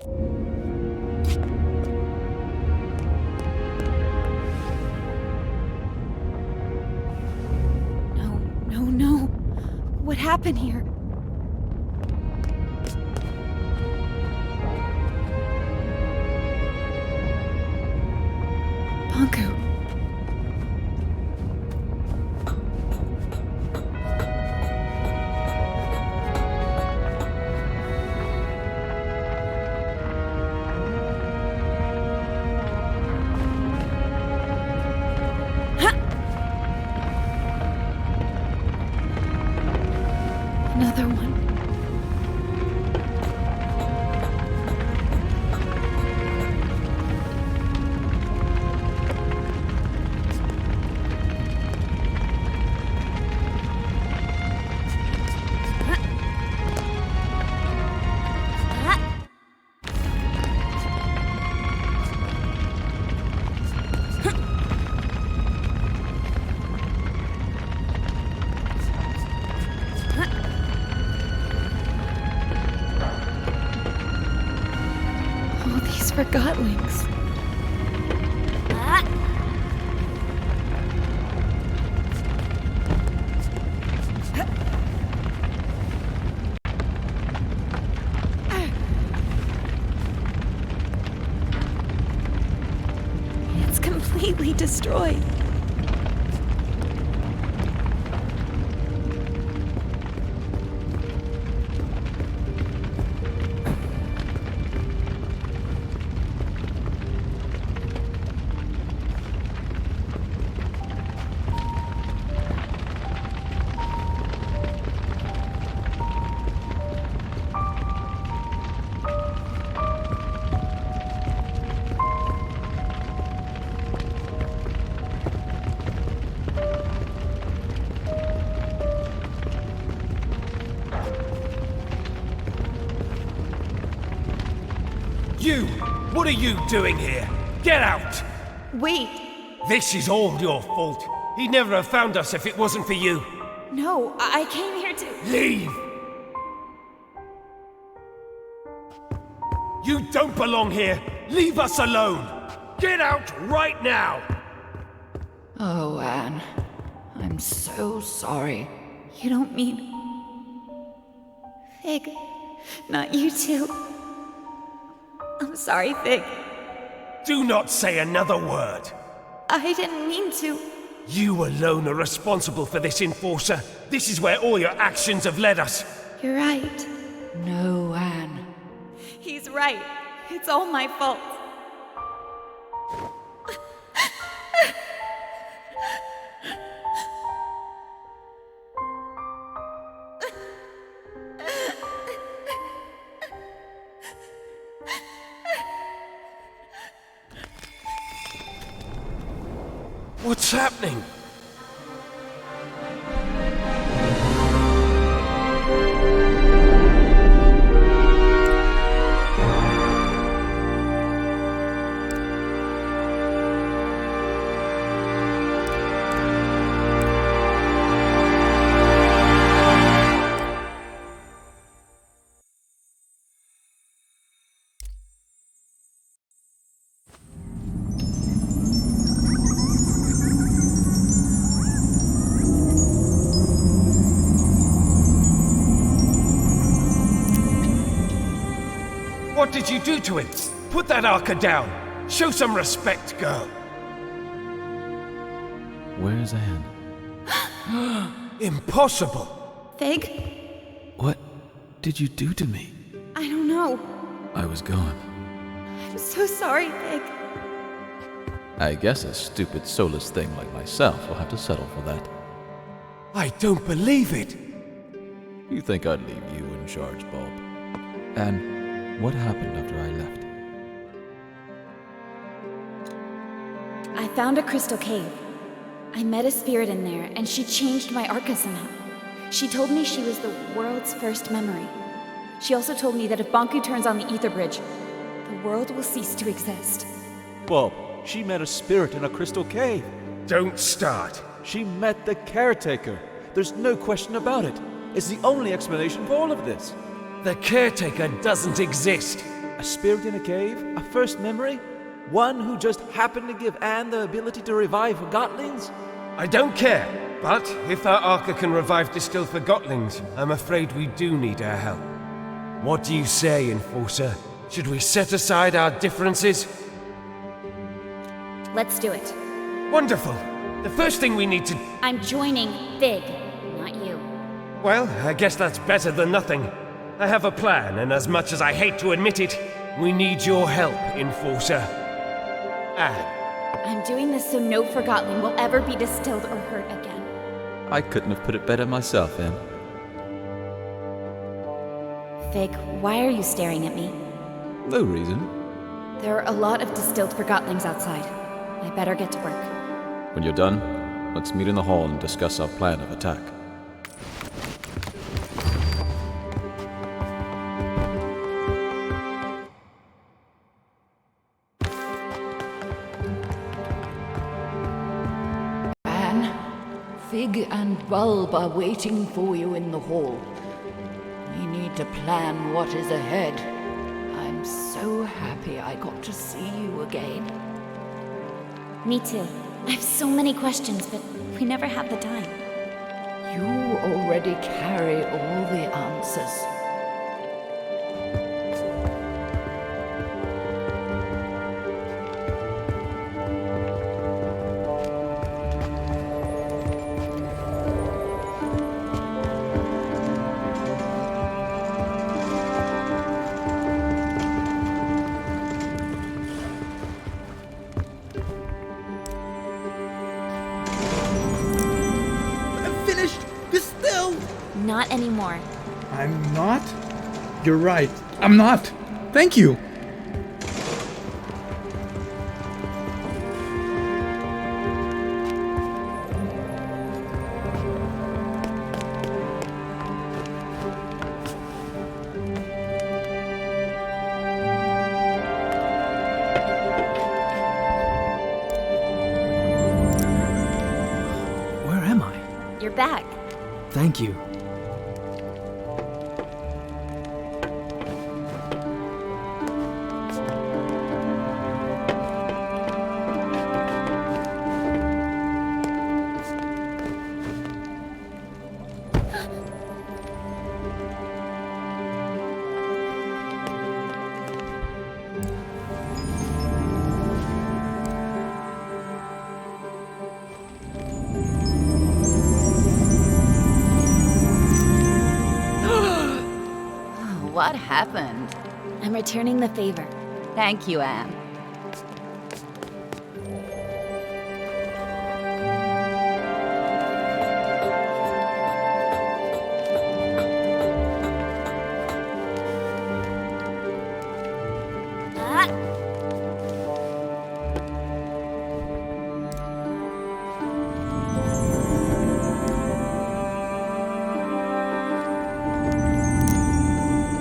No. What happened here? Bonku. Another one. Forgotlings. It's completely destroyed. You! What are you doing here? Get out! Wait! This is all your fault. He'd never have found us if it wasn't for you. No, I came here to... Leave! You don't belong here! Leave us alone! Get out right now! Oh, Anne. I'm so sorry. You don't mean... Fig. Not you too. I'm sorry, Fig. Do not say another word. I didn't mean to. You alone are responsible for this, Enforcer. This is where all your actions have led us. You're right. No, Anne. He's right. It's all my fault. What's happening? What did you do to him? Put that archer down. Show some respect, girl. Where's Anne? Impossible. Fig? What did you do to me? I don't know. I was gone. I'm so sorry, Fig. I guess a stupid, soulless thing like myself will have to settle for that. I don't believe it. You think I'd leave you in charge, Bob? And what happened after I left? I found a crystal cave. I met a spirit in there, and she changed my arca somehow. She told me she was the world's first memory. She also told me that if Bonku turns on the ether bridge, the world will cease to exist. Bob, she met a spirit in a crystal cave. Don't start. She met the caretaker. There's no question about it. It's the only explanation for all of this. The caretaker doesn't exist. A spirit in a cave? A first memory? One who just happened to give Anne the ability to revive Forgottlings? I don't care, but if our Arca can revive distilled Forgottlings, I'm afraid we do need her help. What do you say, Enforcer? Should we set aside our differences? Let's do it. Wonderful! The first thing we need to... I'm joining Fig, not you. Well, I guess that's better than nothing. I have a plan, and as much as I hate to admit it, we need your help, Enforcer. Anne. I'm doing this so no Forgotten will ever be distilled or hurt again. I couldn't have put it better myself, Anne. Fig, why are you staring at me? No reason. There are a lot of distilled Forgottlings outside. I better get to work. When you're done, let's meet in the hall and discuss our plan of attack. Anne, Fig and Bulb are waiting for you in the hall. We need to plan what is ahead. I'm so happy I got to see you again. Me too. I have so many questions, but we never have the time. You already carry all the answers. Not anymore. I'm not? You're right. I'm not. Thank you. Where am I? You're back. Thank you. What happened? I'm returning the favor. Thank you, Anne.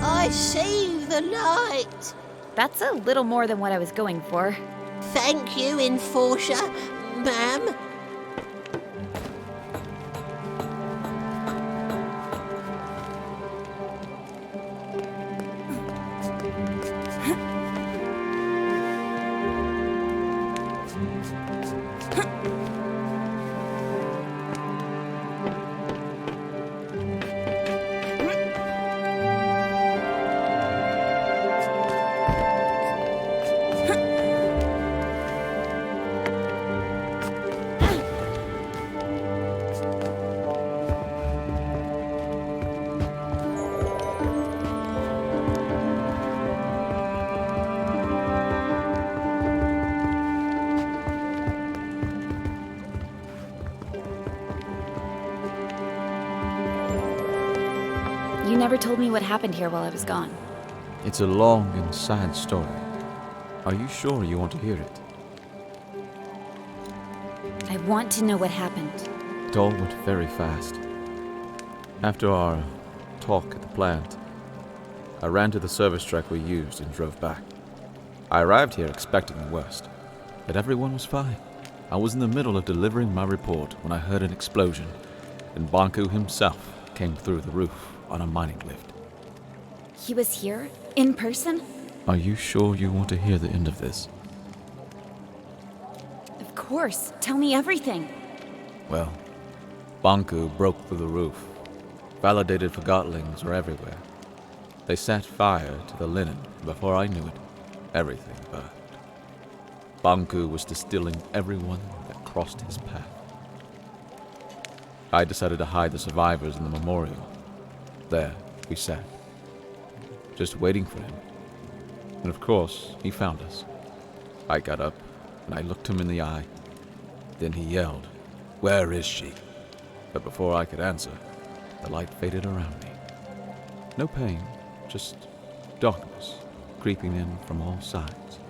I see the light. That's a little more than what I was going for. Thank you, Enforcer, ma'am. You never told me what happened here while I was gone. It's a long and sad story. Are you sure you want to hear it? I want to know what happened. It all went very fast. After our talk at the plant, I ran to the service truck we used and drove back. I arrived here expecting the worst, but everyone was fine. I was in the middle of delivering my report when I heard an explosion, and Banku himself came through the roof on a mining lift. He was here? In person? Are you sure you want to hear the end of this? Of course. Tell me everything. Well, Banku broke through the roof. Validated Forgottlings were everywhere. They set fire to the linen. Before I knew it, everything burned. Banku was distilling everyone that crossed his path. I decided to hide the survivors in the memorial. There, we sat, just waiting for him. And of course, he found us. I got up, and I looked him in the eye. Then he yelled, "Where is she?" But before I could answer, the light faded around me. No pain, just darkness creeping in from all sides.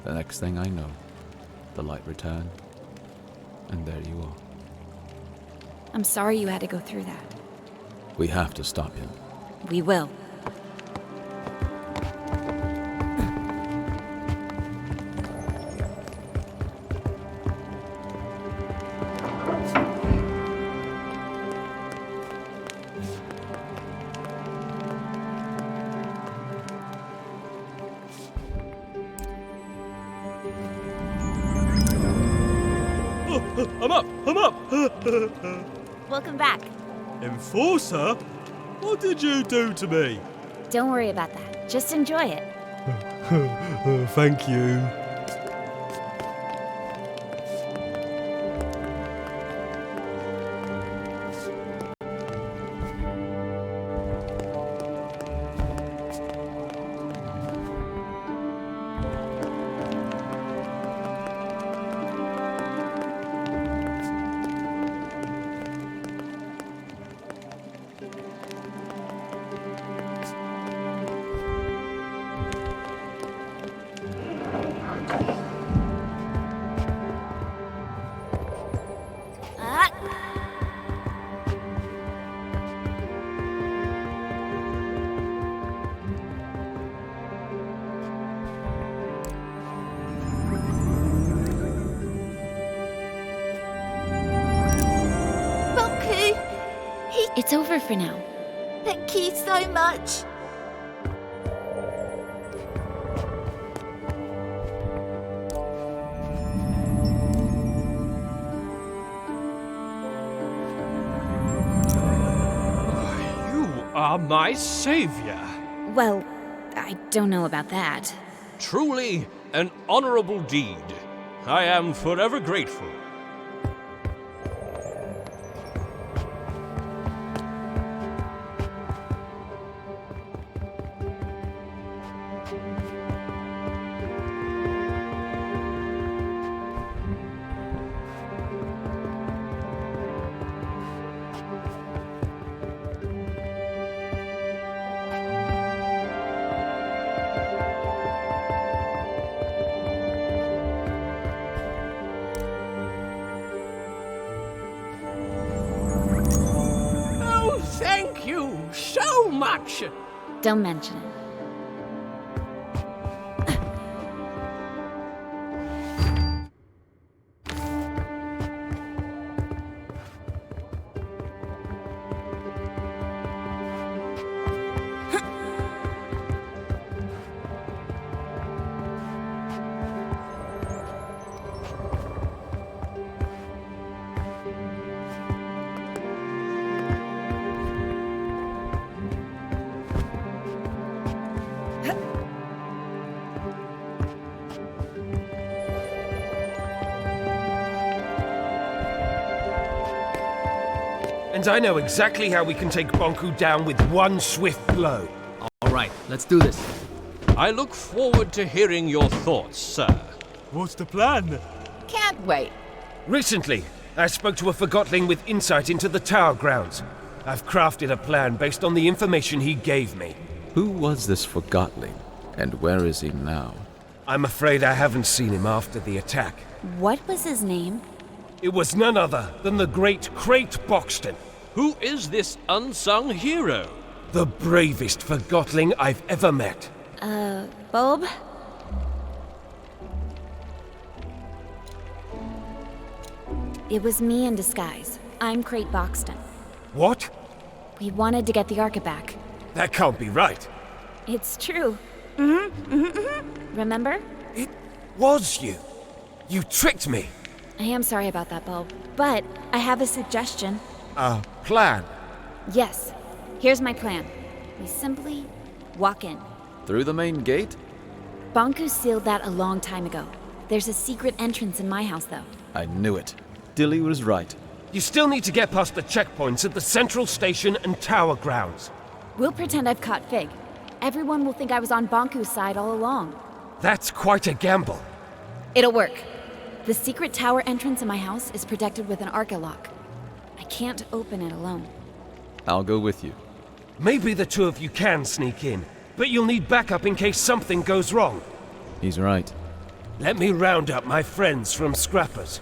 The next thing I know, the light returned, and there you are. I'm sorry you had to go through that. We have to stop him. We will. I'm up! Welcome back. Enforcer? What did you do to me? Don't worry about that. Just enjoy it. Thank you. It's over for now. Thank you so much. You are my savior. Well, I don't know about that. Truly an honorable deed. I am forever grateful. Thank you so much. Don't mention it. And I know exactly how we can take Banku down with one swift blow. All right, let's do this. I look forward to hearing your thoughts, sir. What's the plan? Can't wait. Recently, I spoke to a Forgottling with insight into the tower grounds. I've crafted a plan based on the information he gave me. Who was this Forgottling, and where is he now? I'm afraid I haven't seen him after the attack. What was his name? It was none other than the great Crate Boxton. Who is this unsung hero? The bravest Forgottling I've ever met. Bulb? It was me in disguise. I'm Crate Boxton. What? We wanted to get the Arca back. That can't be right. It's true. Remember? It was you. You tricked me. I am sorry about that, Bulb. But I have a suggestion. A plan. Yes. Here's my plan. We simply walk in. Through the main gate? Bonku sealed that a long time ago. There's a secret entrance in my house, though. I knew it. Dilly was right. You still need to get past the checkpoints at the central station and tower grounds. We'll pretend I've caught Fig. Everyone will think I was on Bonku's side all along. That's quite a gamble. It'll work. The secret tower entrance in my house is protected with an Arca lock. I can't open it alone. I'll go with you. Maybe the two of you can sneak in, but you'll need backup in case something goes wrong. He's right. Let me round up my friends from Scrappers.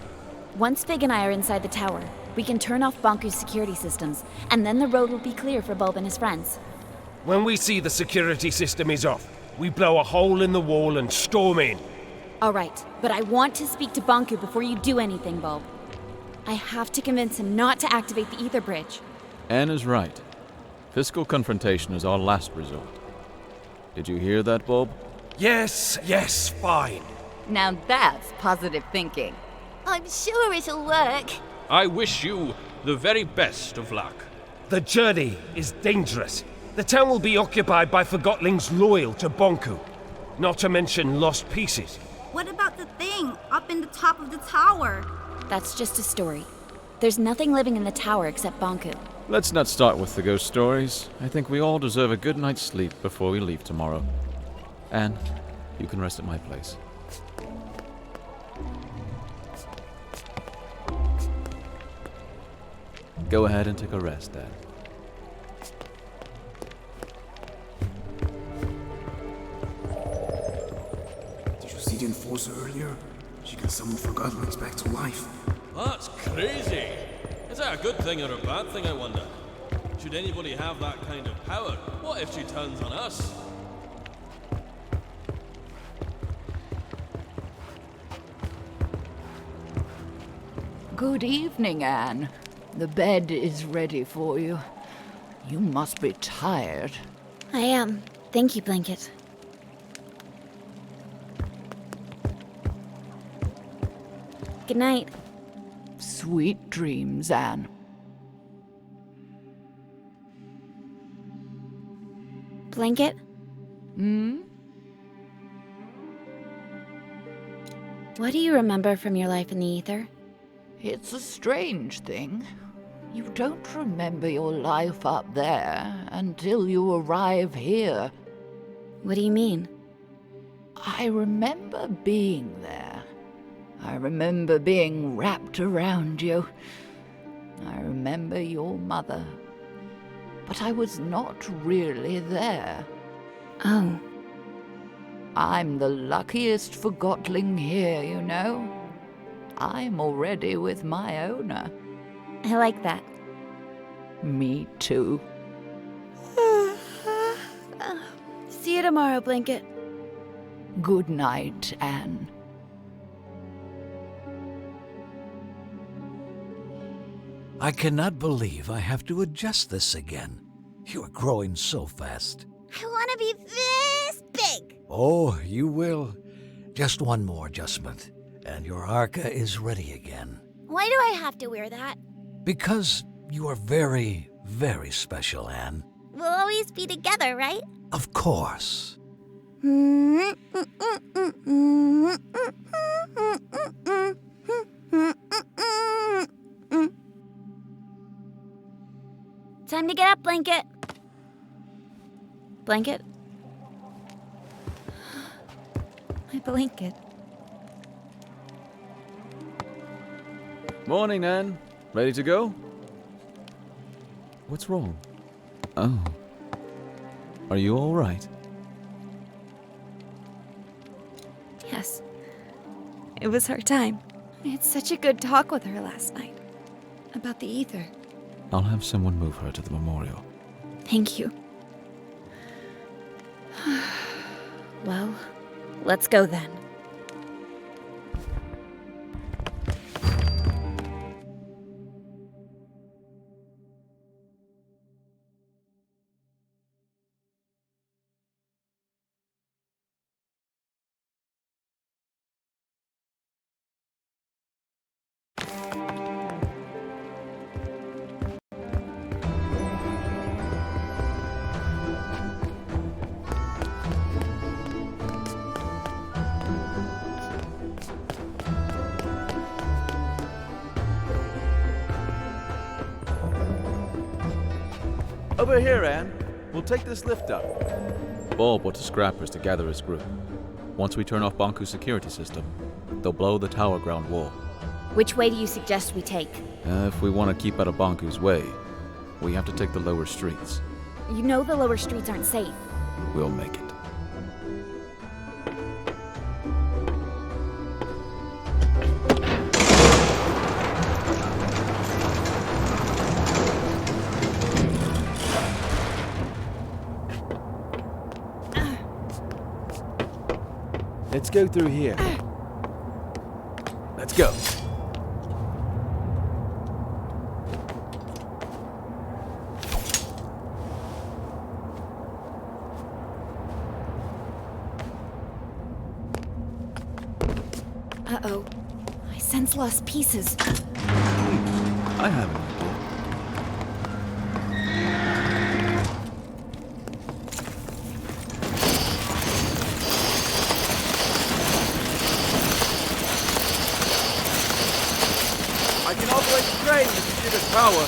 Once Fig and I are inside the tower, we can turn off Bonku's security systems, and then the road will be clear for Bulb and his friends. When we see the security system is off, we blow a hole in the wall and storm in. All right, but I want to speak to Bonku before you do anything, Bulb. I have to convince him not to activate the ether bridge. Anne is right. Physical confrontation is our last resort. Did you hear that, Bulb? Yes, fine. Now that's positive thinking. I'm sure it'll work. I wish you the very best of luck. The journey is dangerous. The town will be occupied by Forgottlings loyal to Bonku, not to mention lost pieces. What about the thing up in the top of the tower? That's just a story. There's nothing living in the tower except Bonku. Let's not start with the ghost stories. I think we all deserve a good night's sleep before we leave tomorrow. Anne, you can rest at my place. Go ahead and take a rest, Dad. Did you see the enforcer earlier? She can summon Forgottlings back to life. That's crazy. Is that a good thing or a bad thing, I wonder? Should anybody have that kind of power? What if she turns on us? Good evening, Anne. The bed is ready for you. You must be tired. I am. Thank you, Blanket. Good night. Sweet dreams, Anne. Blanket? What do you remember from your life in the ether? It's a strange thing. You don't remember your life up there until you arrive here. What do you mean? I remember being there. I remember being wrapped around you. I remember your mother. But I was not really there. Oh. I'm the luckiest Forgottling here, you know. I'm already with my owner. I like that. Me too. See you tomorrow, Blanket. Good night, Anne. I cannot believe I have to adjust this again. You are growing so fast. I want to be this big. Oh, you will. Just one more adjustment, and your Arca is ready again. Why do I have to wear that? Because you are very, very special, Anne. We'll always be together, right? Of course. Time to get up, Blanket. Blanket? My blanket. Morning, Anne. Ready to go? What's wrong? Oh. Are you all right? Yes. It was her time. I had such a good talk with her last night. About the ether. I'll have someone move her to the memorial. Thank you. Well, let's go then. Over here, Anne. We'll take this lift up. Bulb went to Scrappers to gather his group. Once we turn off Banku's security system, they'll blow the tower ground wall. Which way do you suggest we take? If we want to keep out of Banku's way, we have to take the lower streets. You know the lower streets aren't safe. We'll make it. Let's go through here. Let's go. Uh-oh. I sense lost pieces. I have an idea. I can operate the crane if you give it power.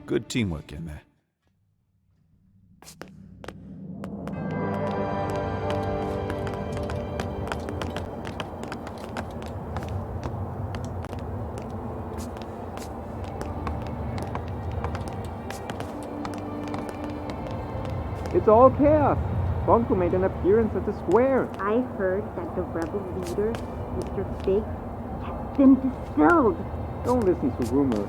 Good teamwork in there. It's all chaos. Bunko made an appearance at the square. I heard that the rebel leader, Mr. Fig, has been distilled. Don't listen to rumors.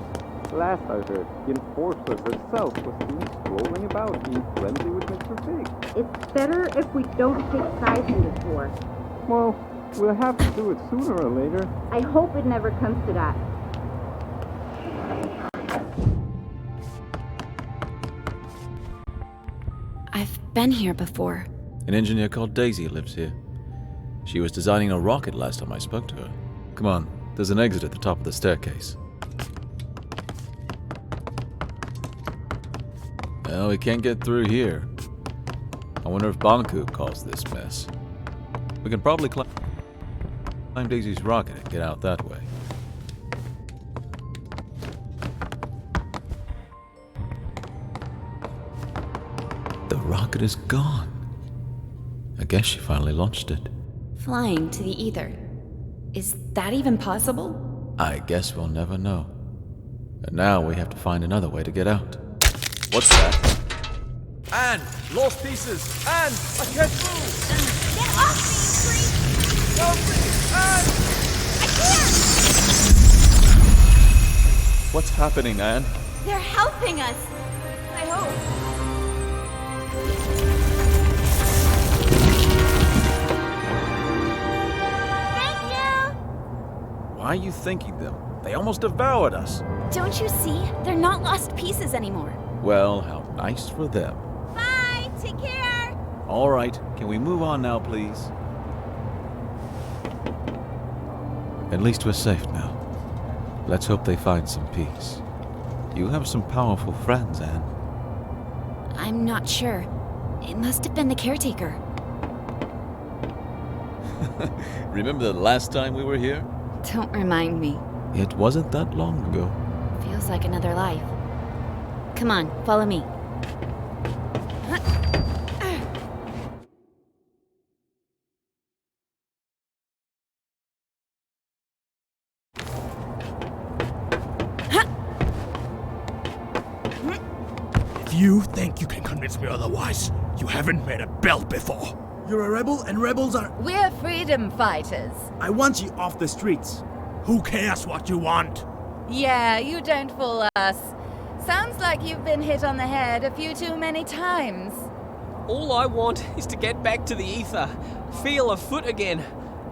Last I heard, the enforcer herself was seen strolling about, being friendly with Mr. Fig. It's better if we don't take sides in this war. Well, we'll have to do it sooner or later. I hope it never comes to that. I've been here before. An engineer called Daisy lives here. She was designing a rocket last time I spoke to her. Come on, there's an exit at the top of the staircase. Well, we can't get through here. I wonder if Banku caused this mess. We can probably climb Daisy's rocket and get out that way. The rocket is gone. I guess she finally launched it. Flying to the ether. Is that even possible? I guess we'll never know. And now we have to find another way to get out. What's that? Anne! Lost pieces! Anne! I can't move! Get off me, creep! Help me! Anne! I can't! What's happening, Anne? They're helping us! I hope. Why are you thanking them? They almost devoured us. Don't you see? They're not lost pieces anymore. Well, how nice for them. Bye! Take care! All right, can we move on now, please? At least we're safe now. Let's hope they find some peace. You have some powerful friends, Anne. I'm not sure. It must have been the caretaker. Remember the last time we were here? Don't remind me. It wasn't that long ago. Feels like another life. Come on, follow me. If you think you can convince me otherwise, you haven't made a belt before. You're a rebel, and rebels are... We're freedom fighters. I want you off the streets. Who cares what you want? Yeah, you don't fool us. Sounds like you've been hit on the head a few too many times. All I want is to get back to the ether, feel a foot again.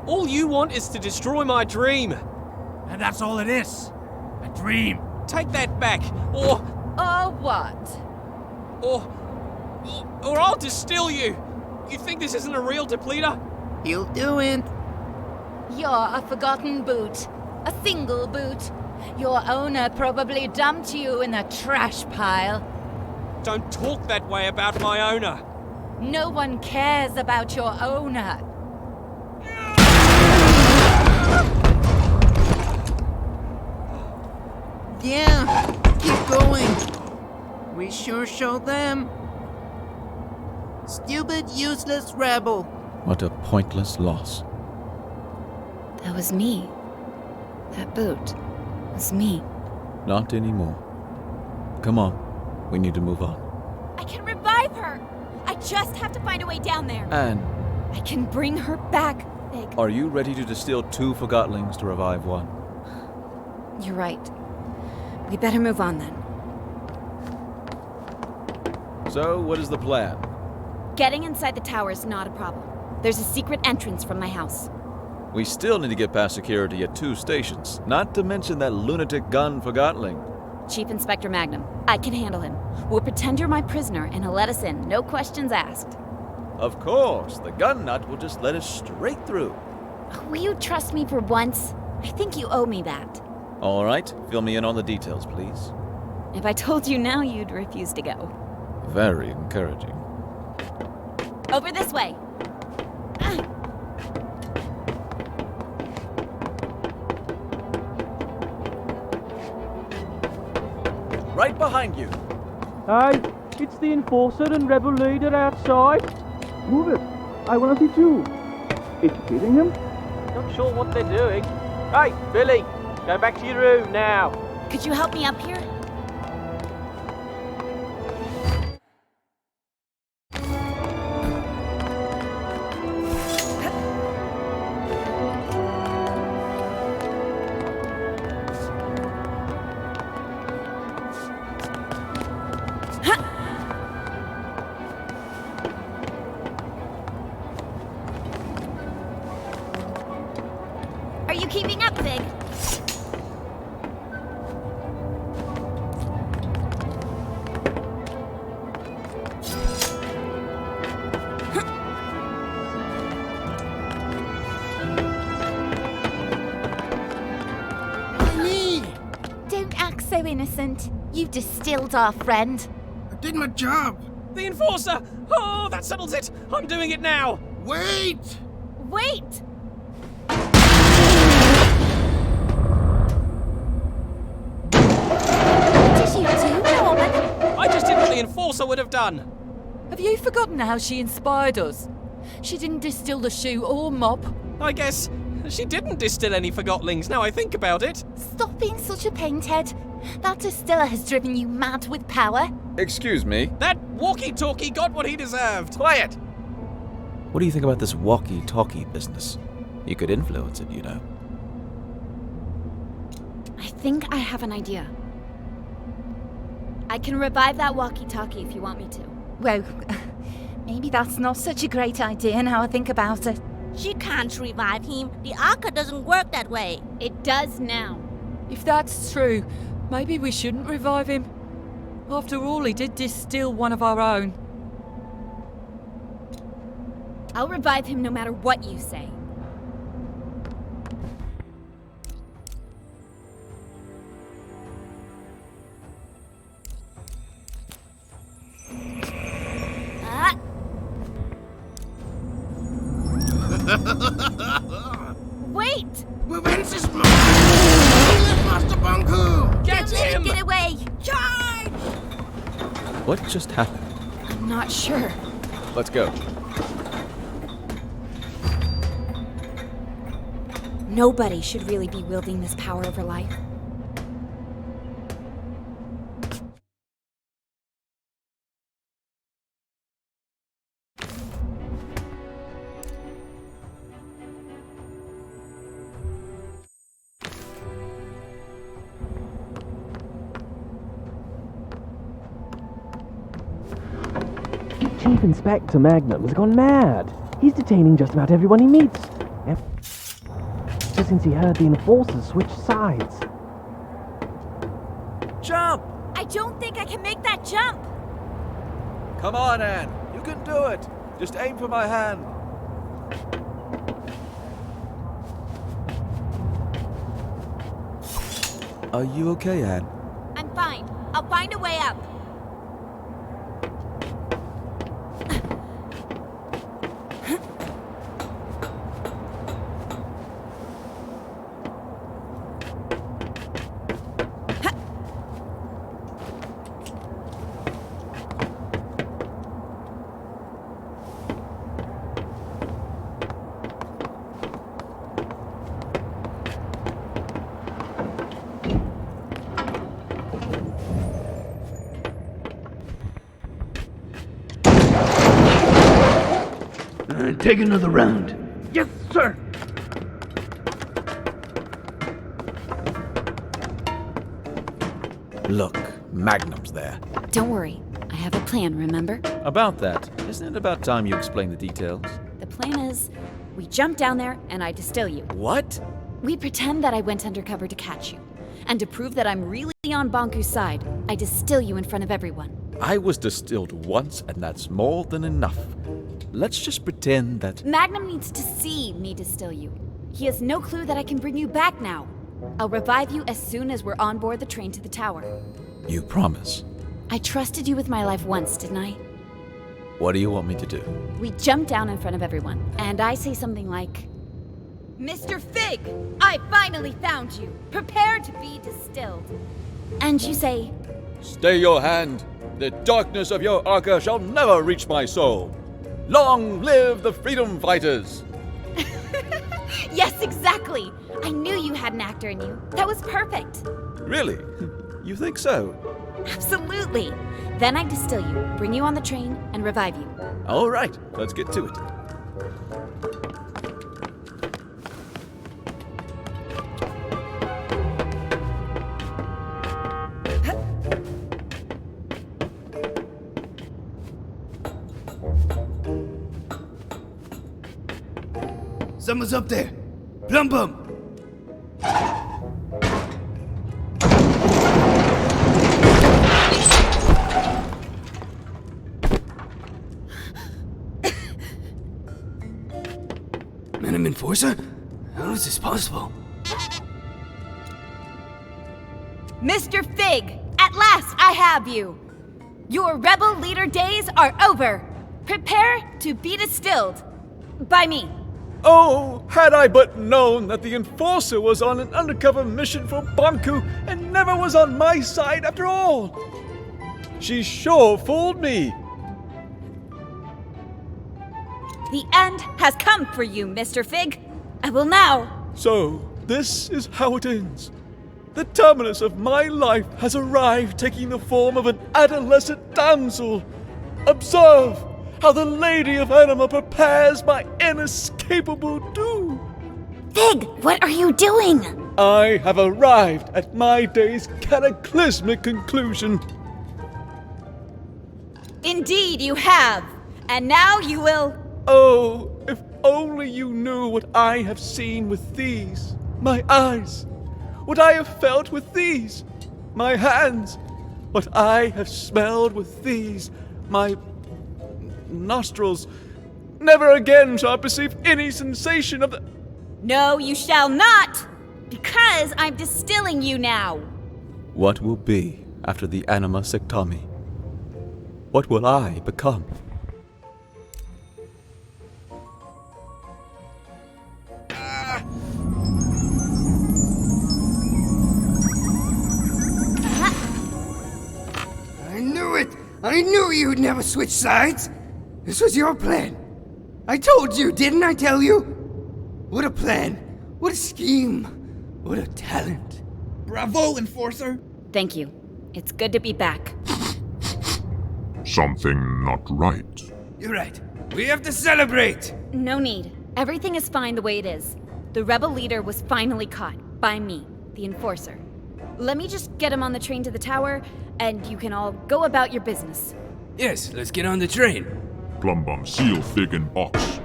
All you want is to destroy my dream. And that's all it is. A dream. Take that back, or what? Or I'll distill you. You think this isn't a real depleter? He'll do it. You're a forgotten boot. A single boot. Your owner probably dumped you in the trash pile. Don't talk that way about my owner. No one cares about your owner. Yeah, keep going. We sure showed them. Stupid, useless rebel. What a pointless loss. That was me. That boot was me. Not anymore. Come on. We need to move on. I can revive her! I just have to find a way down there. Anne. I can bring her back, Fig. Are you ready to distill 2 Forgotlings to revive 1? You're right. We better move on then. So, what is the plan? Getting inside the tower is not a problem. There's a secret entrance from my house. We still need to get past security at 2 stations, not to mention that lunatic gun Forgotling. Chief Inspector Magnum, I can handle him. We'll pretend you're my prisoner and he'll let us in, no questions asked. Of course, the gun nut will just let us straight through. Will you trust me for once? I think you owe me that. All right, fill me in on the details, please. If I told you now, you'd refuse to go. Very encouraging. Over this way. right behind you. Hey, it's the enforcer and rebel leader outside. Move it. I want to see too. It's hitting him? Not sure what they're doing. Hey, Billy, go back to your room now. Could you help me up here? Are you keeping up, Fig? Don't act so innocent. You distilled our friend. I did my job. The enforcer! Oh, that settles it. I'm doing it now. Wait! Wait! What did you do, Norman? I just did what the enforcer would have done. Have you forgotten how she inspired us? She didn't distill the shoe or mop. I guess she didn't distill any Forgottlings, now I think about it. Stop being such a painthead. That distiller has driven you mad with power. Excuse me? That walkie-talkie got what he deserved. Quiet! What do you think about this walkie-talkie business? You could influence it, you know. I think I have an idea. I can revive that walkie-talkie if you want me to. Well, maybe that's not such a great idea now I think about it. She can't revive him. The Arca doesn't work that way. It does now. If that's true, maybe we shouldn't revive him. After all, he did distill one of our own. I'll revive him no matter what you say. Wait! Wences Master Bunku! Get him! Get away! Charge! What just happened? I'm not sure. Let's go. Nobody should really be wielding this power over life. Chief Inspector Magnum has gone mad. He's detaining just about everyone he meets. Since he heard the enforcers switch sides. Jump! I don't think I can make that jump! Come on, Anne. You can do it. Just aim for my hand. Are you okay, Anne? I'm fine. I'll find a way up. Take another round. Yes, sir. Look, Magnum's there. Don't worry. I have a plan, remember? About that, isn't it about time you explain the details? The plan is, we jump down there and I distill you. What? We pretend that I went undercover to catch you. And to prove that I'm really on Bonku's side, I distill you in front of everyone. I was distilled once, and that's more than enough. Let's just pretend that... Magnum needs to see me distill you. He has no clue that I can bring you back now. I'll revive you as soon as we're on board the train to the tower. You promise? I trusted you with my life once, didn't I? What do you want me to do? We jump down in front of everyone, and I say something like, Mr. Fig, I finally found you. Prepare to be distilled. And you say, Stay your hand. The darkness of your arca shall never reach my soul. Long live the freedom fighters! Yes, exactly! I knew you had an actor in you. That was perfect. Really? You think so? Absolutely. Then I distill you, bring you on the train, and revive you. All right, let's get to it. Someone's up there. Plum Bum. Madam Enforcer? How is this possible? Mr. Fig, at last I have you. Your rebel leader days are over. Prepare to be distilled. By me. Oh, had I but known that the Enforcer was on an undercover mission for Banku and never was on my side after all! She sure fooled me! The end has come for you, Mr. Fig. I will now. So, this is how it ends. The terminus of my life has arrived, taking the form of an adolescent damsel. Observe how the Lady of Anima prepares my inescapable doom. Fig, what are you doing? I have arrived at my day's cataclysmic conclusion. Indeed you have. And now you will... Oh, if only you knew what I have seen with these, my eyes. What I have felt with these, my hands. What I have smelled with these, my nostrils. Never again shall I perceive any sensation of the... No, you shall not! Because I'm distilling you now. What will be after the anima sectami? What will I become? I knew it! I knew you'd never switch sides! This was your plan. I told you, didn't I tell you? What a plan. What a scheme. What a talent. Bravo, Enforcer! Thank you. It's good to be back. Something not right. You're right. We have to celebrate! No need. Everything is fine the way it is. The rebel leader was finally caught. By me, the Enforcer. Let me just get him on the train to the tower, and you can all go about your business. Yes, let's get on the train. Plumbum, seal Fig in box.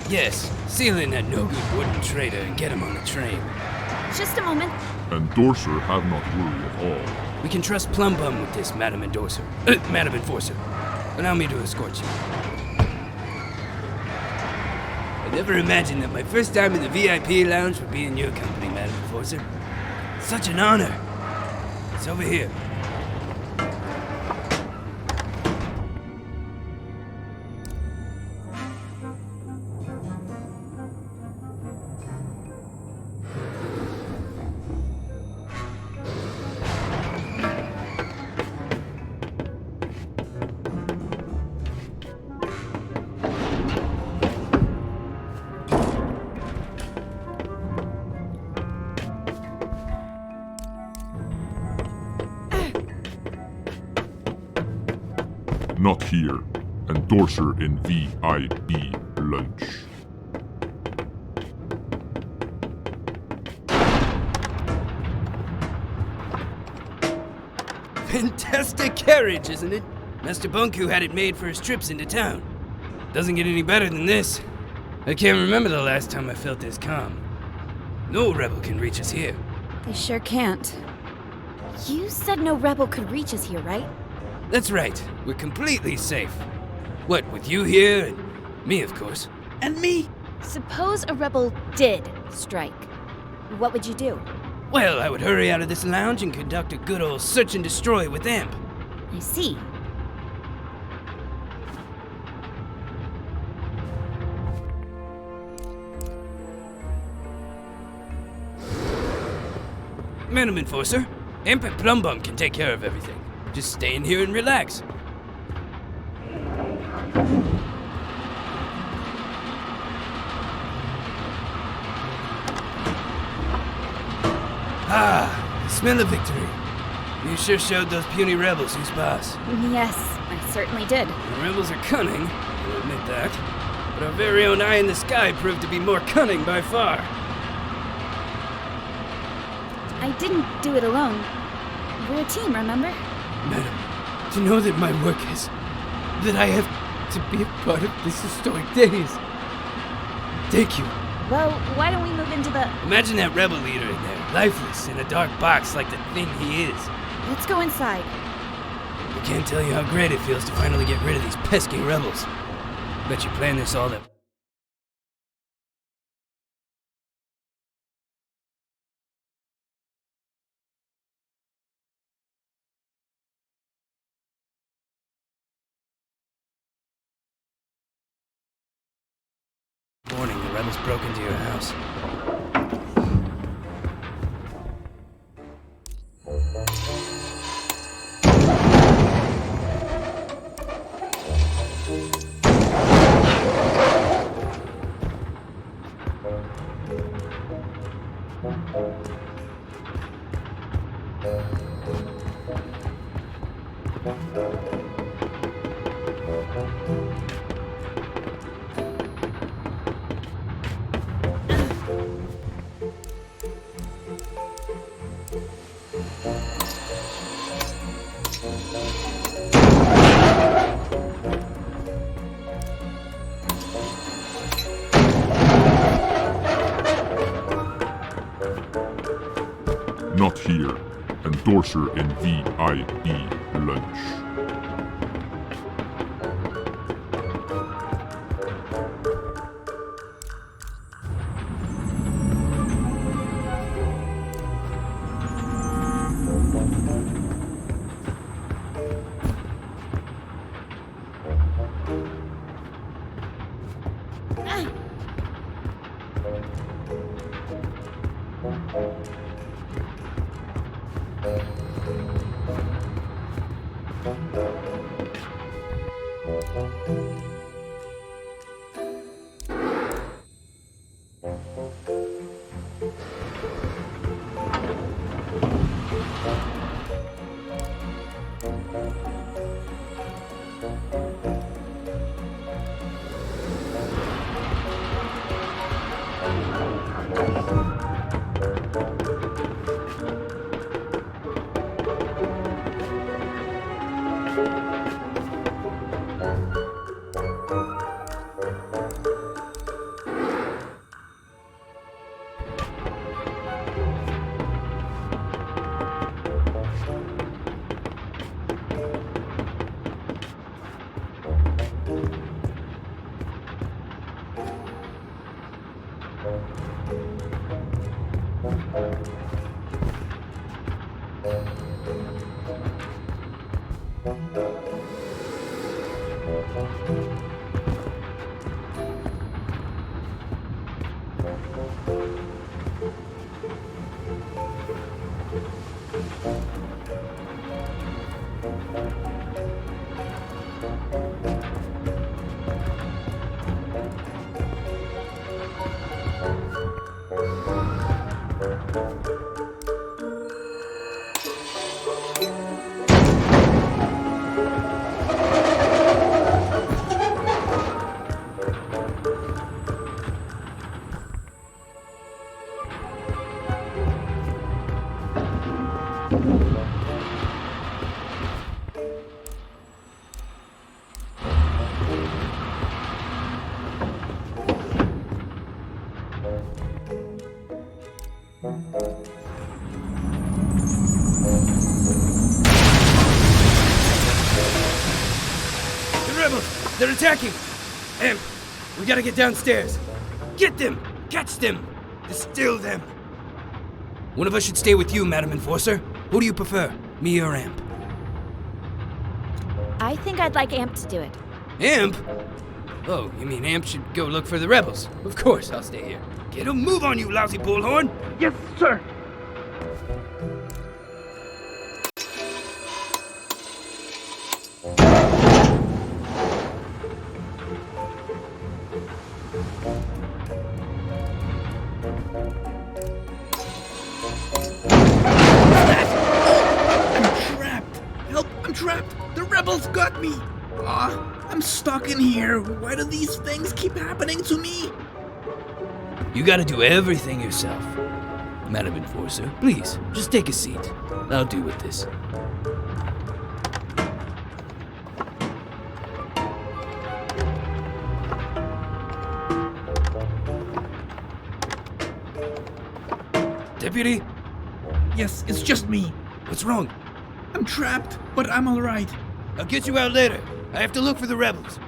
Yes, seal in that no-good wooden traitor and get him on the train. Just a moment. Endorser have not worry at all. We can trust Plum Bum with this, Madam Endorser. Madam Enforcer. Allow me to escort you. I never imagined that my first time in the VIP lounge would be in your company, Madam Enforcer. Such an honor. It's over here. Not here. Endorser in VIP lunch. Fantastic carriage, isn't it? Master Bunku had it made for his trips into town. Doesn't get any better than this. I can't remember the last time I felt this calm. No rebel can reach us here. They sure can't. You said no rebel could reach us here, right? That's right. We're completely safe. What, with you here and me, of course. And me? Suppose a rebel did strike. What would you do? Well, I would hurry out of this lounge and conduct a good old search and destroy with Amp. I see. Madam Enforcer, Amp and Plum Bum can take care of everything. Just stay in here and relax. Ah, smell of victory. You sure showed those puny rebels who's boss. Yes, I certainly did. The rebels are cunning, I'll admit that. But our very own eye in the sky proved to be more cunning by far. I didn't do it alone. We're a team, remember? Madam, to know that my work is... that I have to be a part of this historic days. Thank you. Well, why don't we move into the... Imagine that rebel leader in there, lifeless, in a dark box like the thing he is. Let's go inside. I can't tell you how great it feels to finally get rid of these pesky rebels. Bet you planned this all that... Warning, the rebels broke into your house. Not here. Endorser in VIP lunch. They're attacking! Imp, we gotta get downstairs. Get them! Catch them! Distill them! One of us should stay with you, Madam Enforcer. Who do you prefer, me or Amp? I think I'd like Amp to do it. Amp? Oh, you mean Amp should go look for the rebels? Of course, I'll stay here. Get a move on, you lousy bullhorn! Yes, sir! I'm trapped! Help! I'm trapped! The rebels got me! I'm stuck in here. Why do these things keep happening to me? You gotta do everything yourself. Madam Enforcer, please, just take a seat. I'll deal with this. Deputy? Yes, it's just me. What's wrong? I'm trapped, but I'm alright. I'll get you out later. I have to look for the rebels.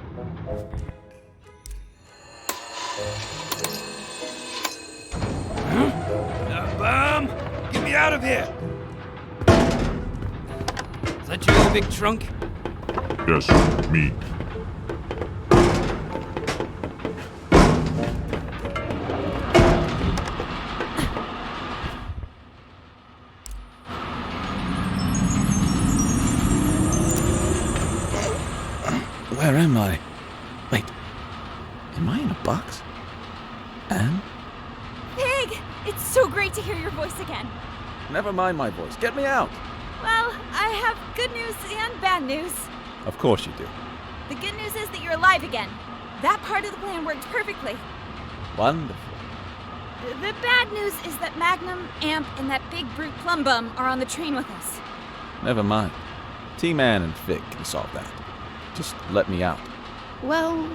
Bomb! Get me out of here! Is that your big trunk? Yes, me. Where am I? Wait, am I in a box? Anne? Pig! It's so great to hear your voice again. Never mind my voice. Get me out. Well, I have good news and bad news. Of course you do. The good news is that you're alive again. That part of the plan worked perfectly. Wonderful. The bad news is that Magnum, Amp, and that big brute Plum Bum are on the train with us. Never mind. T-Man and Fig can solve that. Just let me out. Well,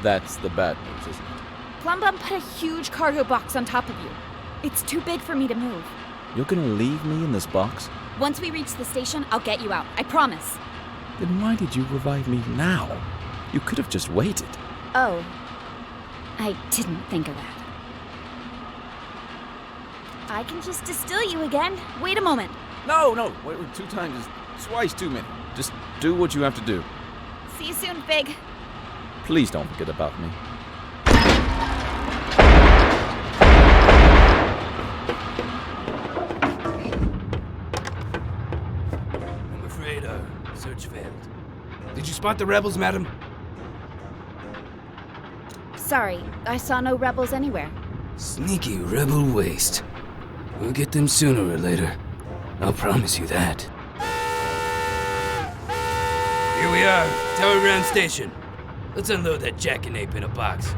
That's the bad news, isn't it? Plum Bum put a huge cargo box on top of you. It's too big for me to move. You're gonna leave me in this box? Once we reach the station, I'll get you out. I promise. Then why did you revive me now? You could have just waited. Oh. I didn't think of that. I can just distill you again. Wait a moment. No, wait, 2 times is twice too many. Just do what you have to do. See you soon, Fig. Please don't forget about me. I'm afraid our search failed. Did you spot the rebels, madam? Sorry, I saw no rebels anywhere. Sneaky rebel waste. We'll get them sooner or later. I'll promise you that. Here we are, Tower Ground Station. Let's unload that jackanape in a box.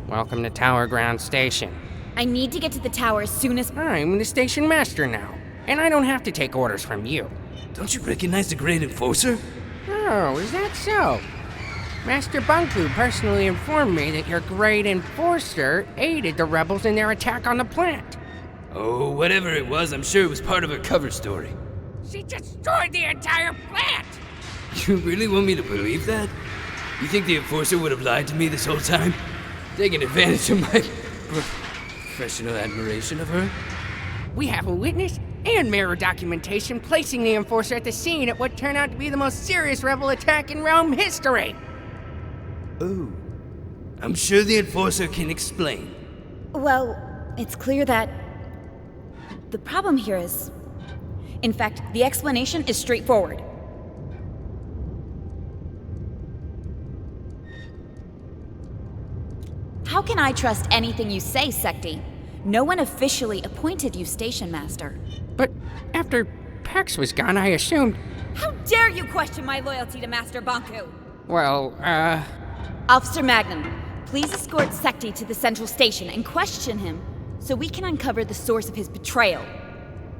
Welcome to Tower Ground Station. I need to get to the tower as soon as... I'm the station master now, and I don't have to take orders from you. Don't you recognize the Great Enforcer? Oh, is that so? Master Bunku personally informed me that your Great Enforcer aided the rebels in their attack on the plant. Oh, whatever it was, I'm sure it was part of her cover story. She destroyed the entire plant! You really want me to believe that? You think the Enforcer would have lied to me this whole time? Taking advantage of my professional admiration of her? We have a witness and mirror documentation placing the Enforcer at the scene at what turned out to be the most serious rebel attack in realm history. Oh. I'm sure the Enforcer can explain. Well, it's clear that... the problem here is... In fact, the explanation is straightforward. How can I trust anything you say, Secti? No one officially appointed you station master. But after Pax was gone, I assumed... How dare you question my loyalty to Master Banku? Well, Officer Magnum, please escort Secti to the central station and question him so we can uncover the source of his betrayal.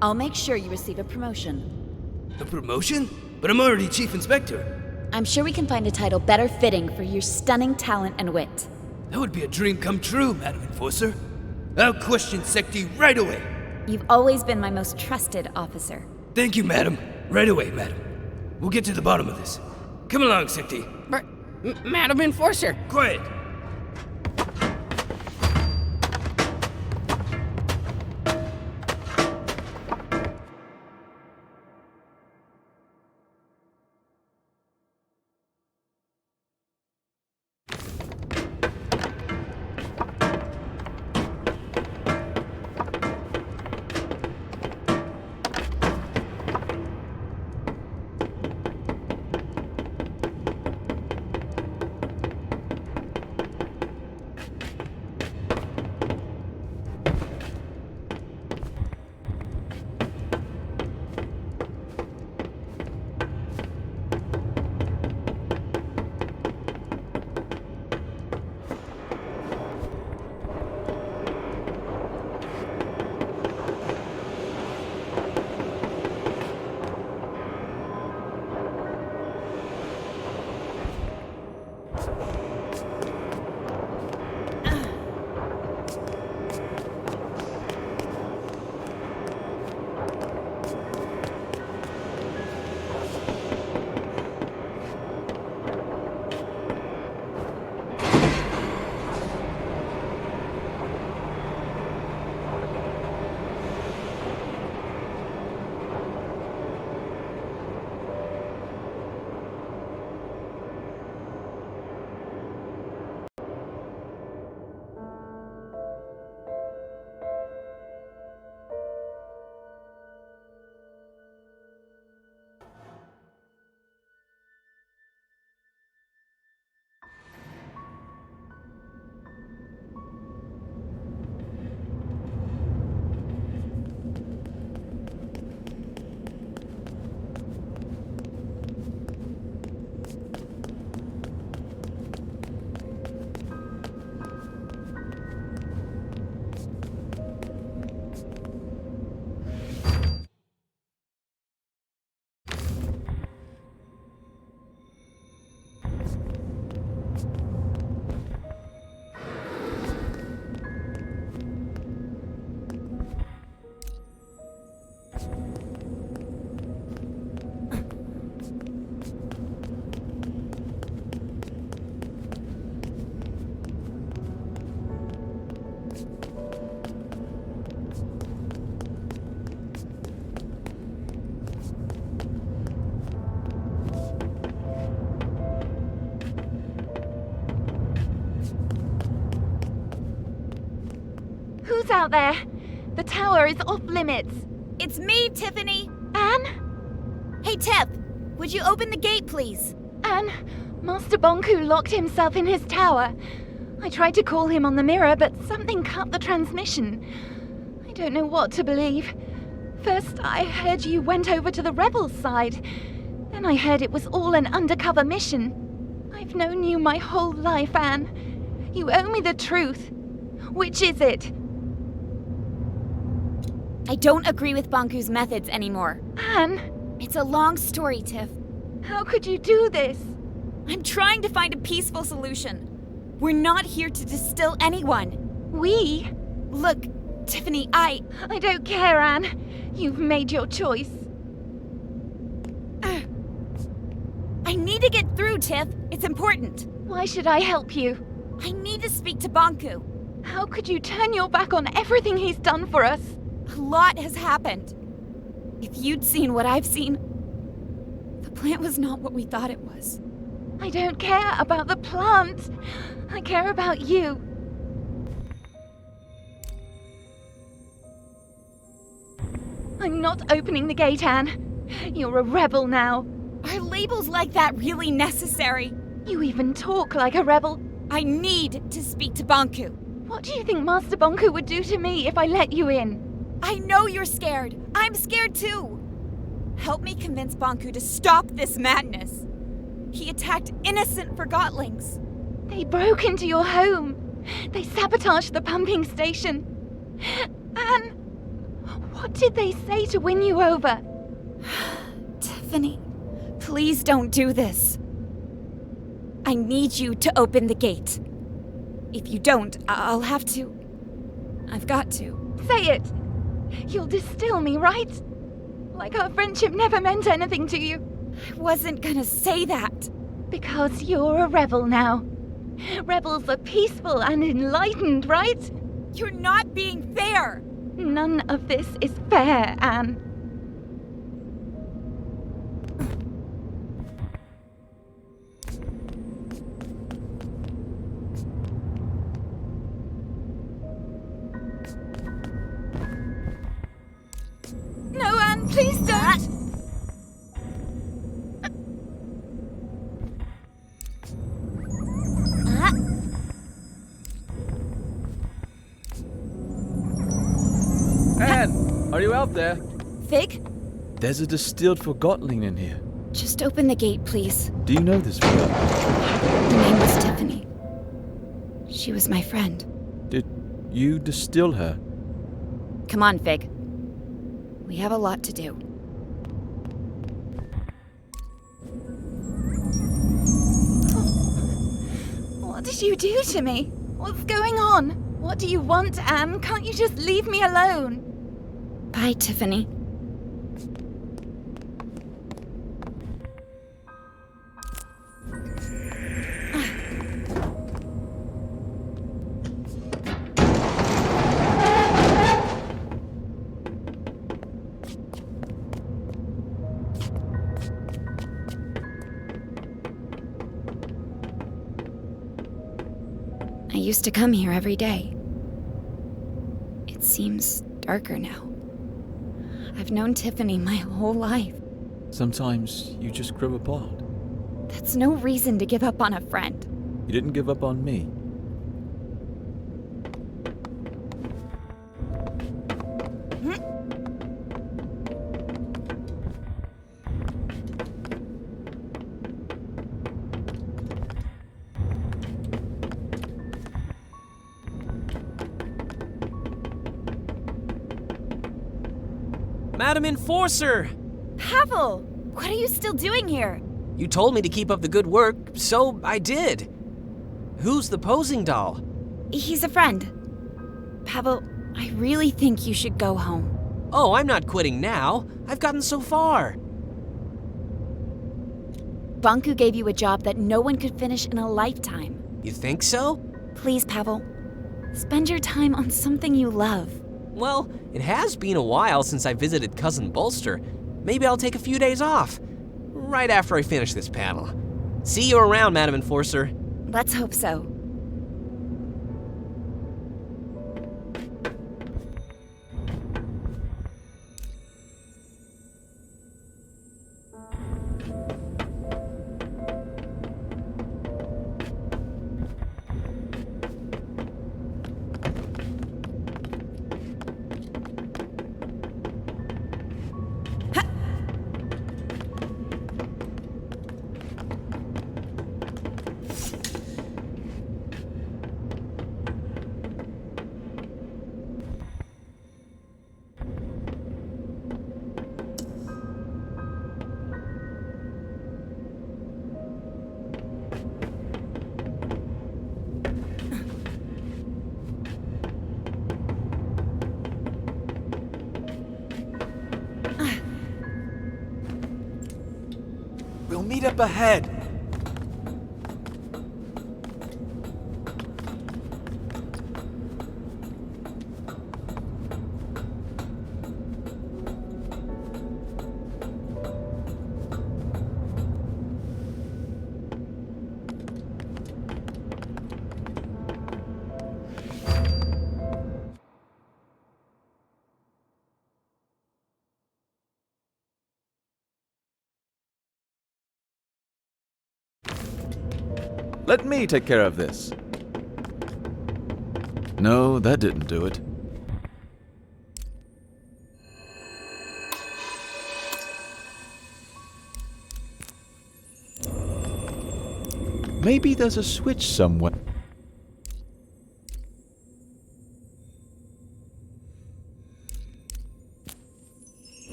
I'll make sure you receive a promotion. A promotion? But I'm already Chief Inspector. I'm sure we can find a title better fitting for your stunning talent and wit. That would be a dream come true, Madam Enforcer. I'll question Secti right away. You've always been my most trusted officer. Thank you, madam. Right away, madam. We'll get to the bottom of this. Come along, Sikti. But, Madam Enforcer. Quiet. Who's out there? The tower is off limits. It's me, Tiffany. Anne? Hey, Tiff. Would you open the gate, please? Anne, Master Bonku locked himself in his tower. I tried to call him on the mirror, but something cut the transmission. I don't know what to believe. First, I heard you went over to the rebels' side. Then I heard it was all an undercover mission. I've known you my whole life, Anne. You owe me the truth. Which is it? I don't agree with Bonku's methods anymore. Anne? It's a long story, Tiff. How could you do this? I'm trying to find a peaceful solution. We're not here to distill anyone. We? Look, Tiffany, I don't care, Anne. You've made your choice. I need to get through, Tiff. It's important. Why should I help you? I need to speak to Bonku. How could you turn your back on everything he's done for us? A lot has happened. If you'd seen what I've seen, the plant was not what we thought it was. I don't care about the plant. I care about you. I'm not opening the gate, Anne. You're a rebel now. Are labels like that really necessary? You even talk like a rebel. I need to speak to Bonku. What do you think Master Bonku would do to me if I let you in? I know you're scared. I'm scared too. Help me convince Bonku to stop this madness. He attacked innocent Forgottlings. They broke into your home. They sabotaged the pumping station. Anne, what did they say to win you over? Tiffany, please don't do this. I need you to open the gate. If you don't, I'll have to. I've got to. Say it. You'll distill me, right? Like our friendship never meant anything to you. I wasn't gonna say that. Because you're a rebel now. Rebels are peaceful and enlightened, right? You're not being fair! None of this is fair, Anne. No, Anne, please don't! Anne, are you out there? Fig? There's a distilled Forgotton in here. Just open the gate, please. Do you know this girl? Her name was Tiffany. She was my friend. Did you distill her? Come on, Fig. We have a lot to do. What did you do to me? What's going on? What do you want, Anne? Can't you just leave me alone? Bye, Tiffany. I used to come here every day. It seems darker now. I've known Tiffany my whole life. Sometimes you just grow apart. That's no reason to give up on a friend. You didn't give up on me. Madam Enforcer! Pavel! What are you still doing here? You told me to keep up the good work, so I did. Who's the posing doll? He's a friend. Pavel, I really think you should go home. Oh, I'm not quitting now. I've gotten so far. Bunku gave you a job that no one could finish in a lifetime. You think so? Please, Pavel. Spend your time on something you love. Well, it has been a while since I visited Cousin Bolster. Maybe I'll take a few days off. Right after I finish this panel. See you around, Madam Enforcer. Let's hope so. We'll meet up ahead. Let me take care of this. No, that didn't do it. Maybe there's a switch somewhere.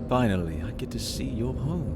Finally, I get to see your home.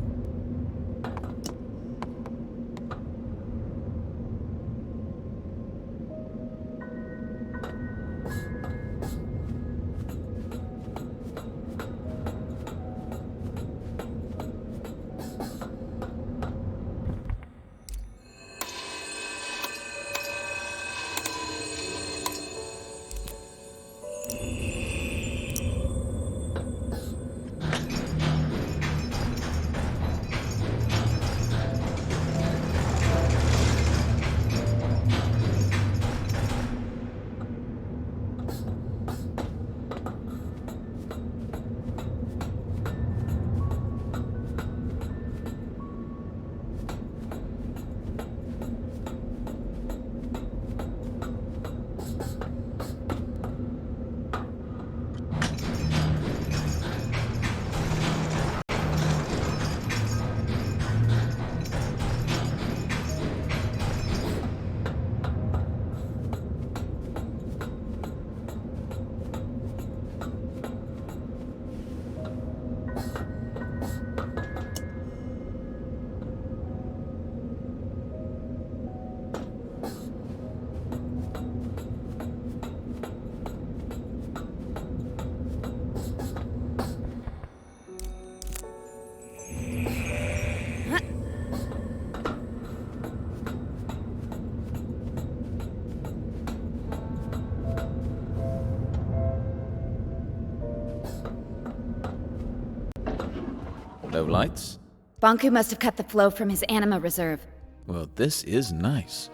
No lights? Bonku must have cut the flow from his anima reserve. Well, this is nice.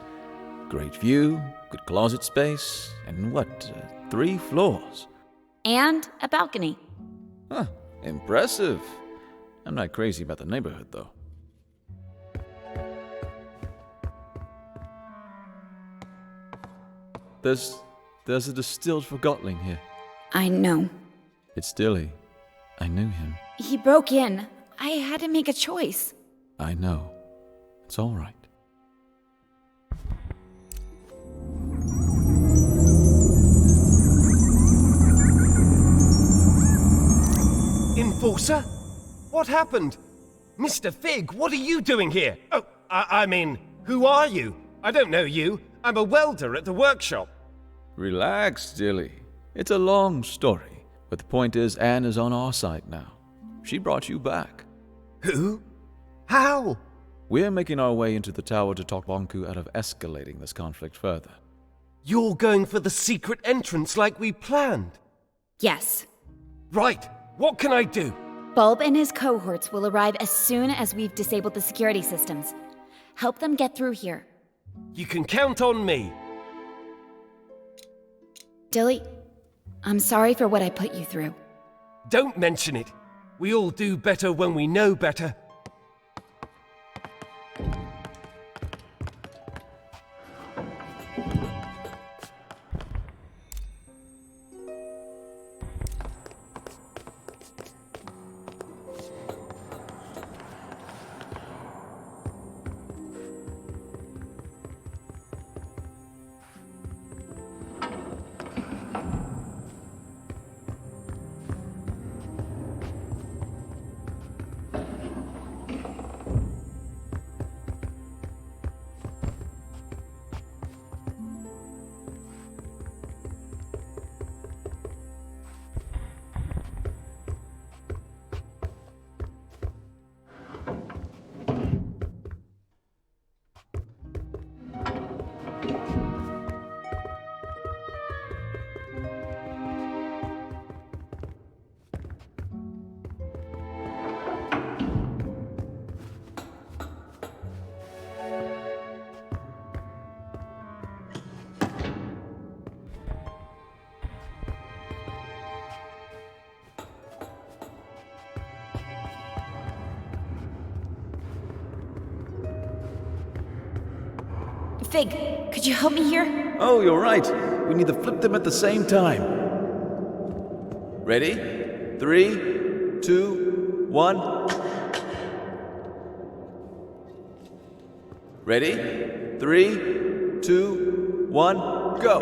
Great view, good closet space, and 3 floors? And a balcony. Huh, impressive. I'm not crazy about the neighborhood, though. There's a distilled Forgotton here. I know. It's Dilly. I knew him. He broke in. I had to make a choice. I know. It's all right. Enforcer? What happened? Mr. Fig, what are you doing here? Oh, I mean, who are you? I don't know you. I'm a welder at the workshop. Relax, Dilly. It's a long story, but the point is Anne is on our side now. She brought you back. Who? How? We're making our way into the tower to talk Bonku out of escalating this conflict further. You're going for the secret entrance like we planned? Yes. Right. What can I do? Bulb and his cohorts will arrive as soon as we've disabled the security systems. Help them get through here. You can count on me. Dilly, I'm sorry for what I put you through. Don't mention it. We all do better when we know better. Fig, could you help me here? Oh, you're right. We need to flip them at the same time. Ready? 3, 2, 1. Ready? 3, 2, 1, go!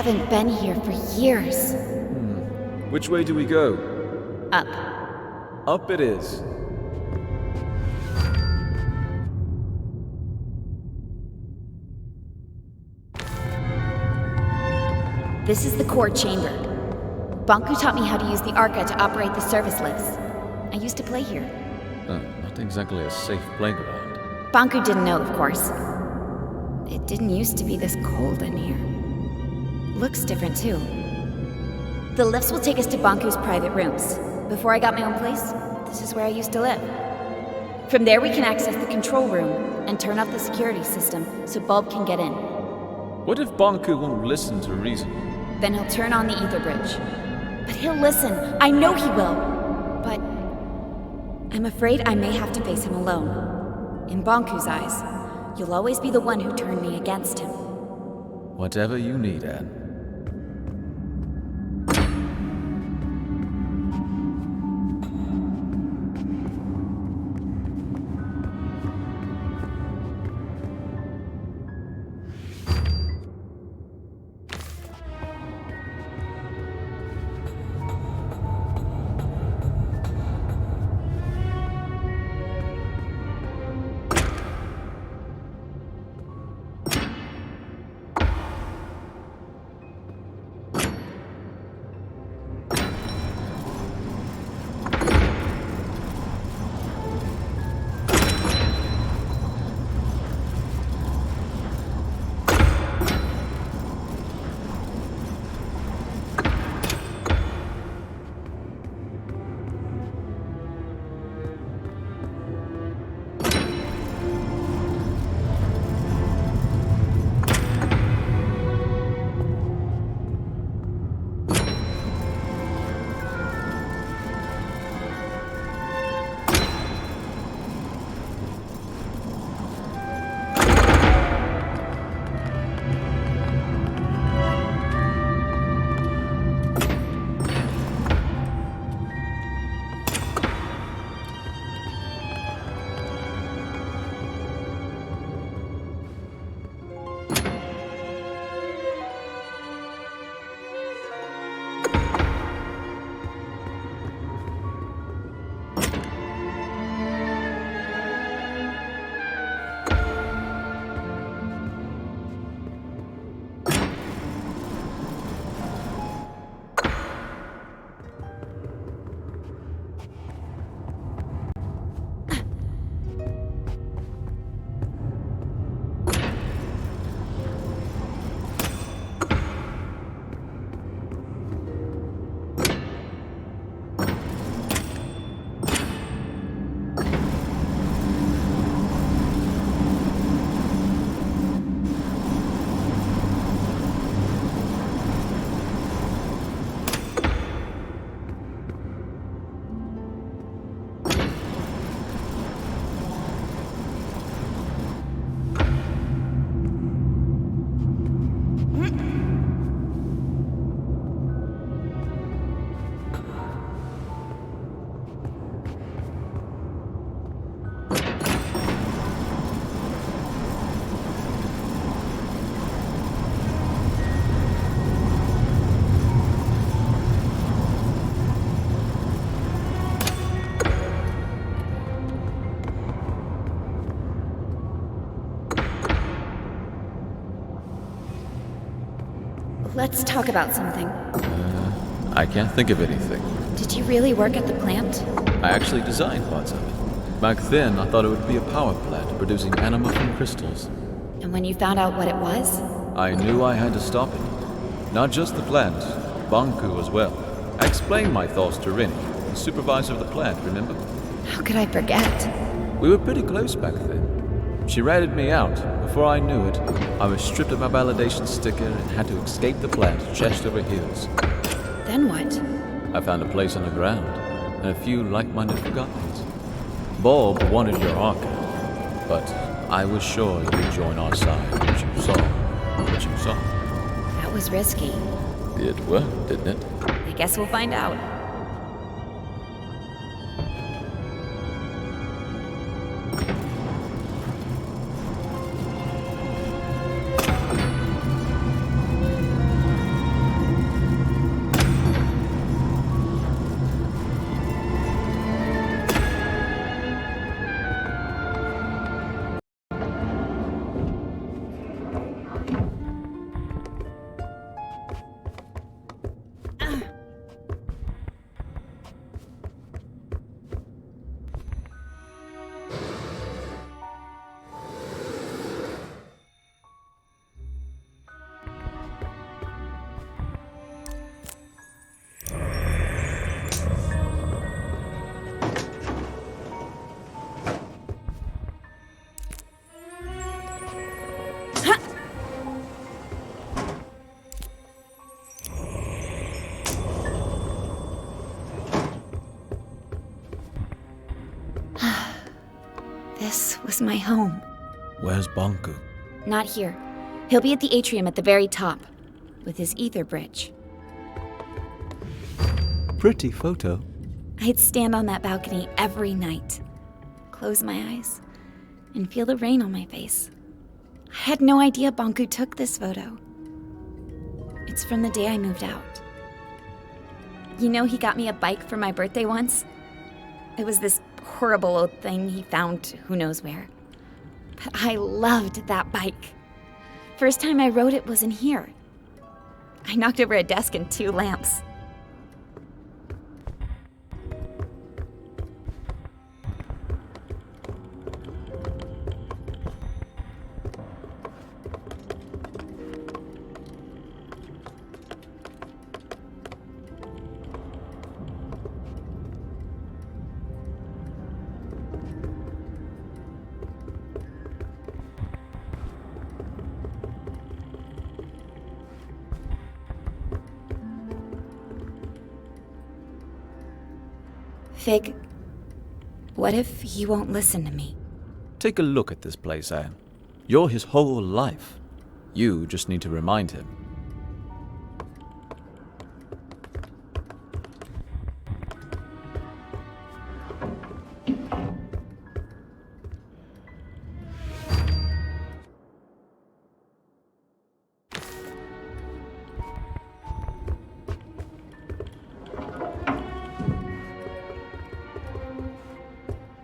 haven't been here for years. Which way do we go? Up. Up it is. This is the core chamber. Banku taught me how to use the Arca to operate the service lifts. I used to play here. Not exactly a safe playground. Banku didn't know, of course. It didn't used to be this cold in here. Looks different, too. The lifts will take us to Banku's private rooms. Before I got my own place, this is where I used to live. From there we can access the control room and turn off the security system so Bulb can get in. What if Banku won't listen to reason? Then he'll turn on the ether bridge. But he'll listen. I know he will. But I'm afraid I may have to face him alone. In Banku's eyes, you'll always be the one who turned me against him. Whatever you need, Anne. Let's talk about something. I can't think of anything. Did you really work at the plant? I actually designed parts of it. Back then, I thought it would be a power plant producing anima from crystals. And when you found out what it was? I knew I had to stop it. Not just the plant, Banku as well. I explained my thoughts to Rini, the supervisor of the plant, remember? How could I forget? We were pretty close back then. She ratted me out. Before I knew it, I was stripped of my validation sticker and had to escape the plant chest over heels. Then what? I found a place underground, and a few like-minded Forgottons. Bulb wanted your Arca, but I was sure you'd join our side once you saw what you saw. That was risky. It worked, didn't it? I guess we'll find out. This was my home. Where's Bonku? Not here. He'll be at the atrium at the very top, with his ether bridge. Pretty photo. I'd stand on that balcony every night, close my eyes, and feel the rain on my face. I had no idea Bonku took this photo. It's from the day I moved out. You know, he got me a bike for my birthday once? It was this horrible old thing he found who knows where. But I loved that bike. First time I rode it was in here. I knocked over a desk and 2 lamps. Fig, what if he won't listen to me? Take a look at this place, Anne. You're his whole life. You just need to remind him.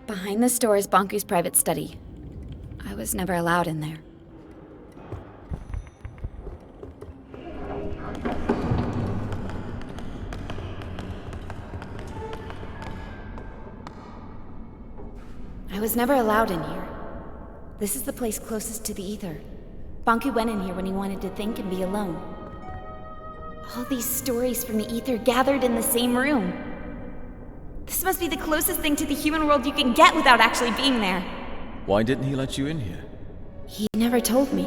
Behind this door is Bonku's private study. I was never allowed in there. I was never allowed in here. This is the place closest to the ether. Bonku went in here when he wanted to think and be alone. All these stories from the ether gathered in the same room. This must be the closest thing to the human world you can get without actually being there. Why didn't he let you in here? He never told me.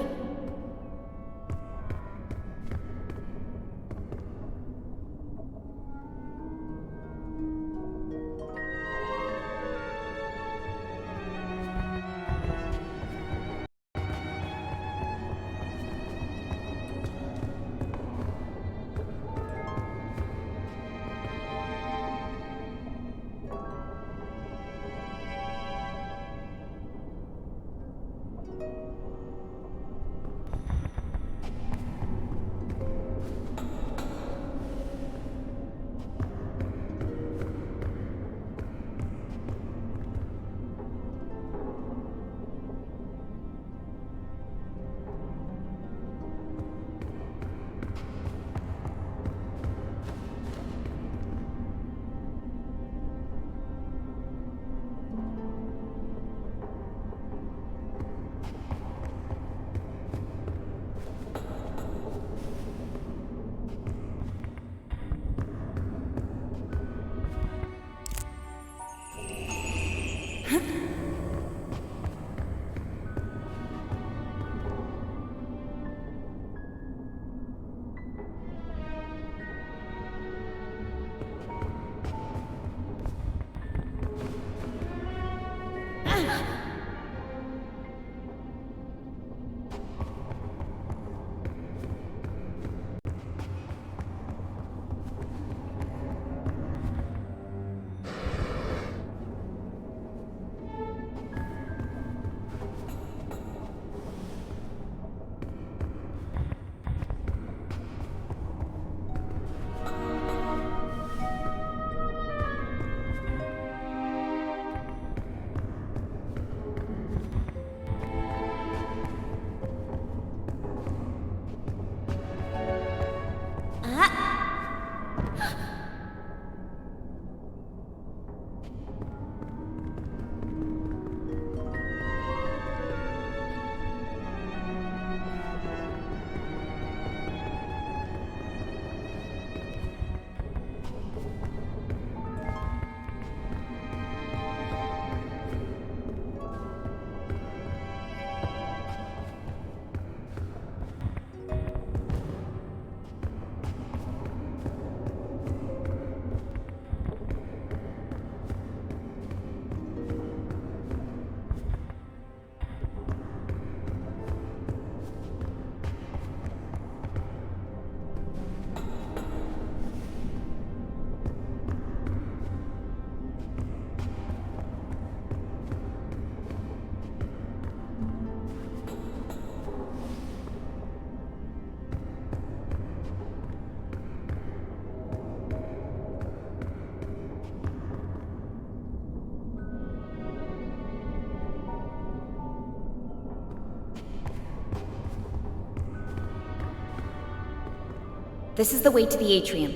This is the way to the atrium.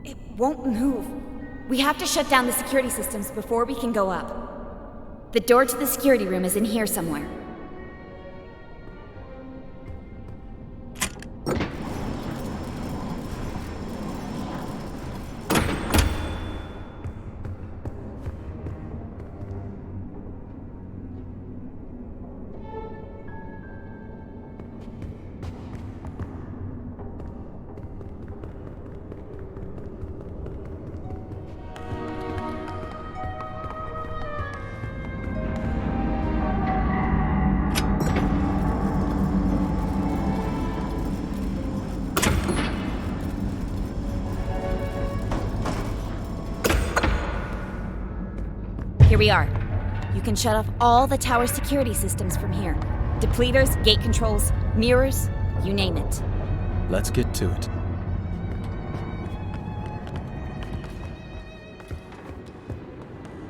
It won't move. We have to shut down the security systems before we can go up. The door to the security room is in here somewhere. Here we are. You can shut off all the tower security systems from here. Depleters, gate controls, mirrors, you name it. Let's get to it.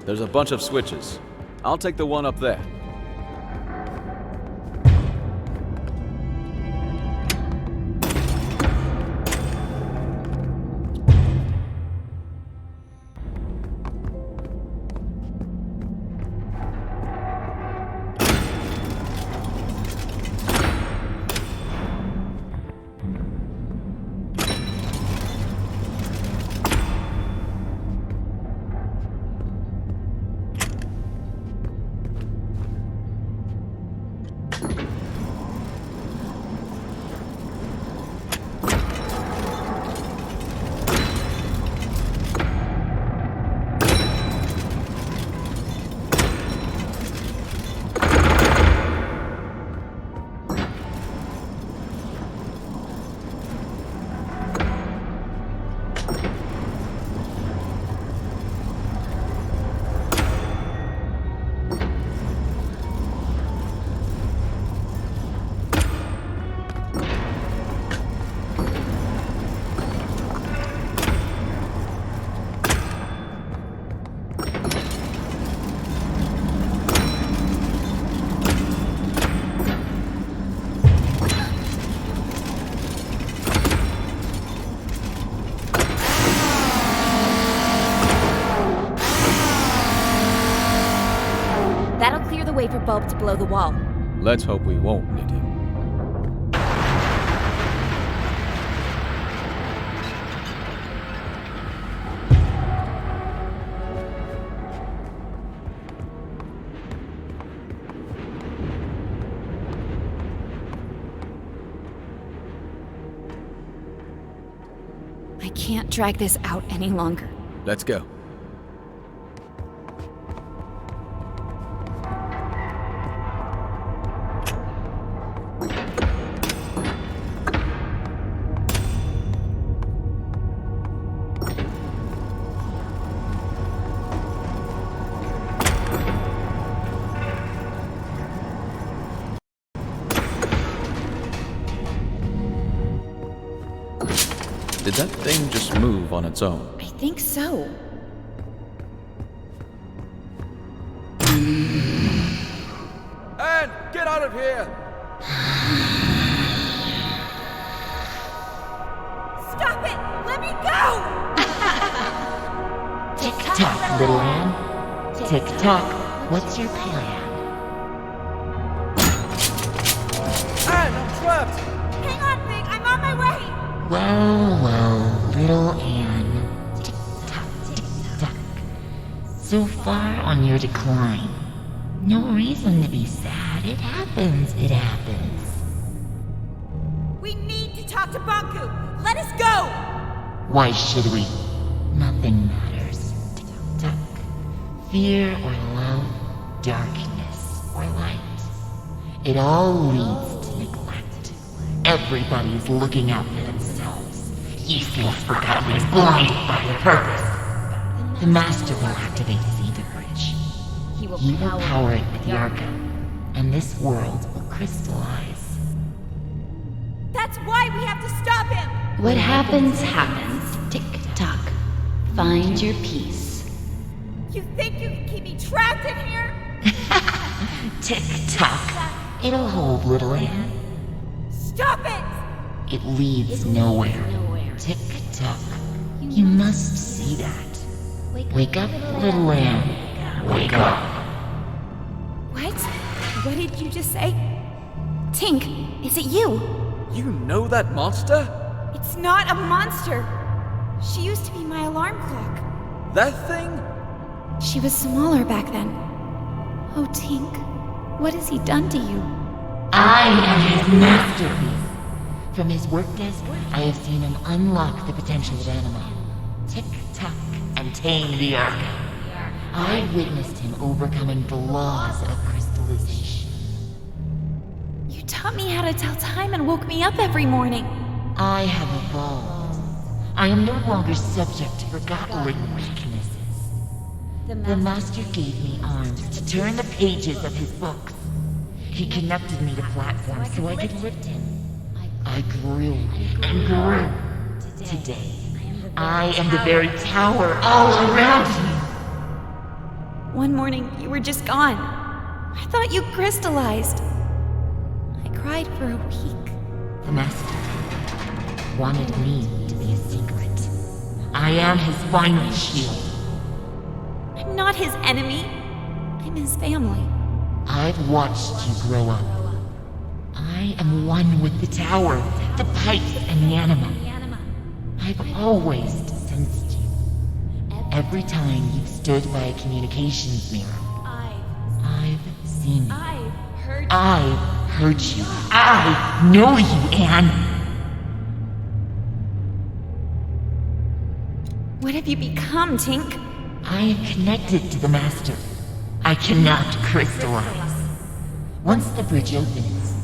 There's a bunch of switches. I'll take the one up there. That'll clear the way for Bulb to blow the wall. Let's hope we won't need him. I can't drag this out any longer. Let's go. Did that thing just move on its own? I think so. Anne, get out of here! Stop it! Let me go! Tick-tock, little Anne. Tick-tock, what's your plan? Anne, I'm trapped! Hang on, Big! I'm on my way! Well, little Anne. Tick-tock, tick-tock. So far on your decline. No reason to be sad. It happens. We need to talk to Banku! Let us go! Why should we? Nothing matters. Tick-tock. Fear or love, darkness or light. It all leads to neglect. Everybody's looking out for themselves. Useless forgottenings blinded by their purpose. The Master will activate his ether bridge. He will power it with the Arca, and this world will crystallize. That's why we have to stop him! What happens, happens. Tick-tock. Find your peace. You think you can keep me trapped in here? Tick-tock. It'll hold, little Anne. Stop it! It leads nowhere. Tick-tock. You must see that. Wake up, little Anne. Wake up. What? What did you just say? Tink, is it you? You know that monster? It's not a monster. She used to be my alarm clock. That thing? She was smaller back then. Oh, Tink, what has he done to you? I am his masterpiece. From his work desk, I have seen him unlock the potential of animado. Tick-tock and tame the Arca. I witnessed him overcoming the laws of crystallization. You taught me how to tell time and woke me up every morning. I have evolved. I am no longer subject to forgotten weaknesses. The Master gave me arms to turn the pages of his books. He connected me to platforms so I could lift him. I grew and grew. Today, I am the very tower all around you. One morning, you were just gone. I thought you crystallized. I cried for a week. The Master wanted me to be a secret. I am his final shield. I'm not his enemy. I'm his family. I've watched you grow up. I am one with the tower, the pipes, and the anima. I've always sensed you. Every time you've stood by a communications mirror, I've seen you. I've heard you. I know you, Anne. What have you become, Tink? I am connected to the Master. I cannot crystallize. Once the bridge opens,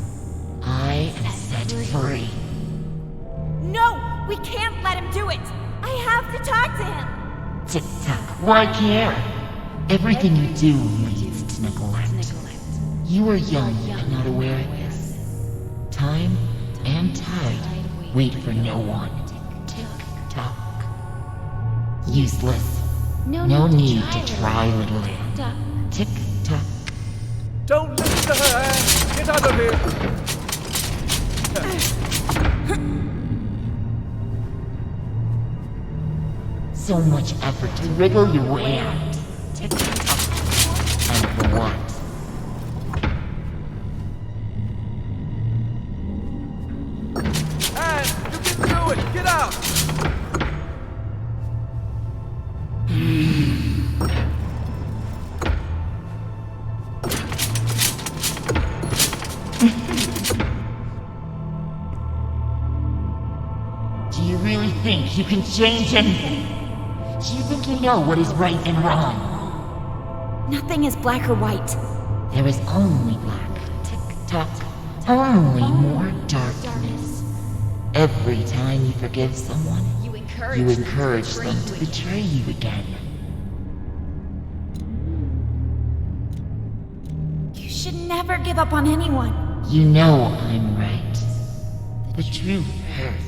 I am set free. No! We can't let him do it! I have to talk to him! Tick-tock, why care? Everything you do leads to neglect. You are young and not aware of this. Time and tide wait for no one. Tick-tock. Useless. No need to try, little Anne. Tick-tock. Don't listen to her, Anne! Get out of here! So much effort to wriggle your way out. Tick-tock. And for what? Anne, you can do it! Get out! Do you really think you can change anything? Do you think you know what is right and wrong? Nothing is black or white. There is only black. Tick-tock. Only more darkness. Every time you forgive someone, you encourage them to betray you again. You should never give up on anyone. You know I'm right. The truth hurts.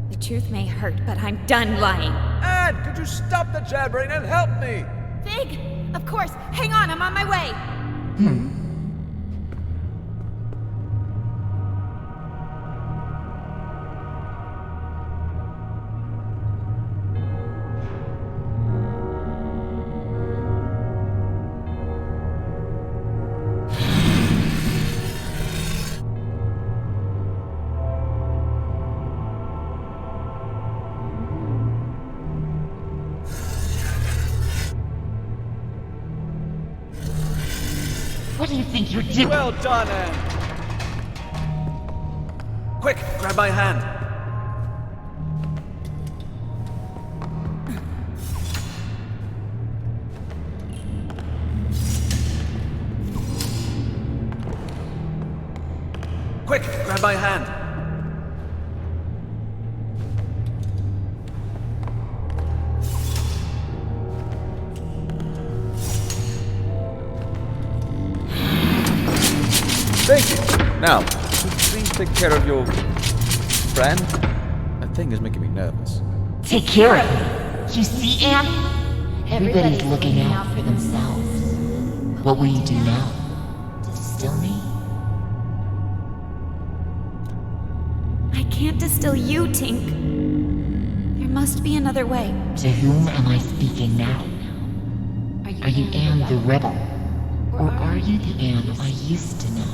The truth may hurt, but I'm done lying. Anne, could you stop the jabbering and help me? Fig! Of course! Hang on, I'm on my way! What do you think you're doing? Well done, Anne. Quick, grab my hand. Quick, grab my hand. Thank you. Now, please take care of your friend. That thing is making me nervous. Take care of me. You see, Anne? Everybody's looking out for themselves. What will you do now? distill me? I can't distill you, Tink. There must be another way. To whom am I speaking now? Are you Anne the rebel? Or are you the Anne I used to know?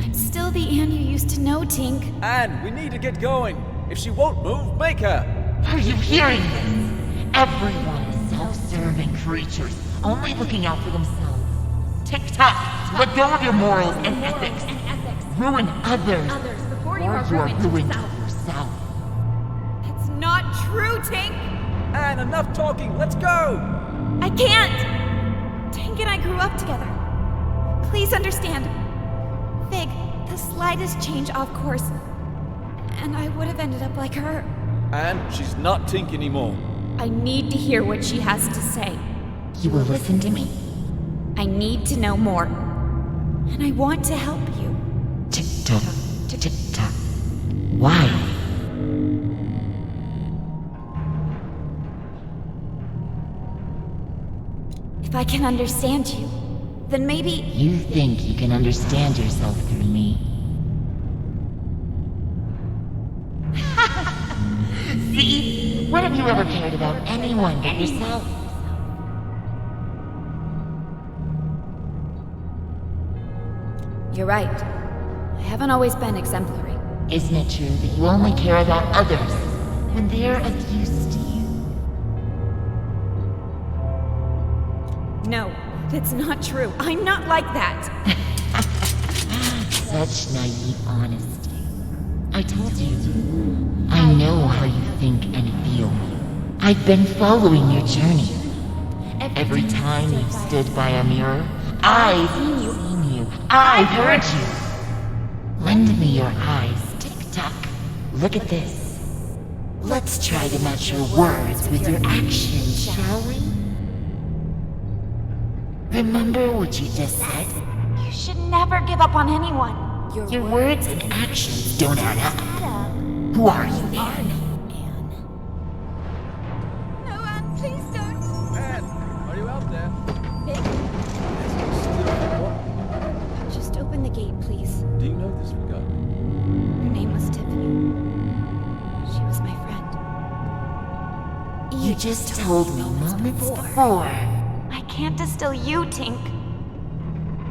I'm still the Anne you used to know, Tink. Anne, we need to get going. If she won't move, make her. Are you hearing this? Everyone is self-serving creatures, only looking out for themselves. Tick-tock, let go of your morals and ethics. Ruin others before you are ruined yourself. It's not true, Tink! Anne, enough talking, let's go! I can't! Tink and I grew up together. Please understand. Fig, the slightest change off course, and I would have ended up like her. Anne, she's not Tink anymore. I need to hear what she has to say. You will listen to me? I need to know more. And I want to help you. Tick-tock, tick-tock. Why? If I can understand you, then maybe... You think you can understand yourself through me? See? When have you ever cared about anyone but yourself? You're right. I haven't always been exemplary. Isn't it true that you only care about others when they're of use to you? No, that's not true. I'm not like that. Such naive honesty. I told you. I know how you think and feel. I've been following your journey. Every time you've stood by a mirror, I've seen you. I've heard you. Lend me your eyes, Tick-tock. Look at this. Let's try to match your words with your actions, shall we? Remember what you just said? You should never give up on anyone. Your words and actions don't add up. Who are you, Anne? No, Anne, please don't. Anne, are you out there? Just open the gate, please. Do you know this Forgotton? Her name was Tiffany. She was my friend. You just told me moments before. I can't distill you, Tink.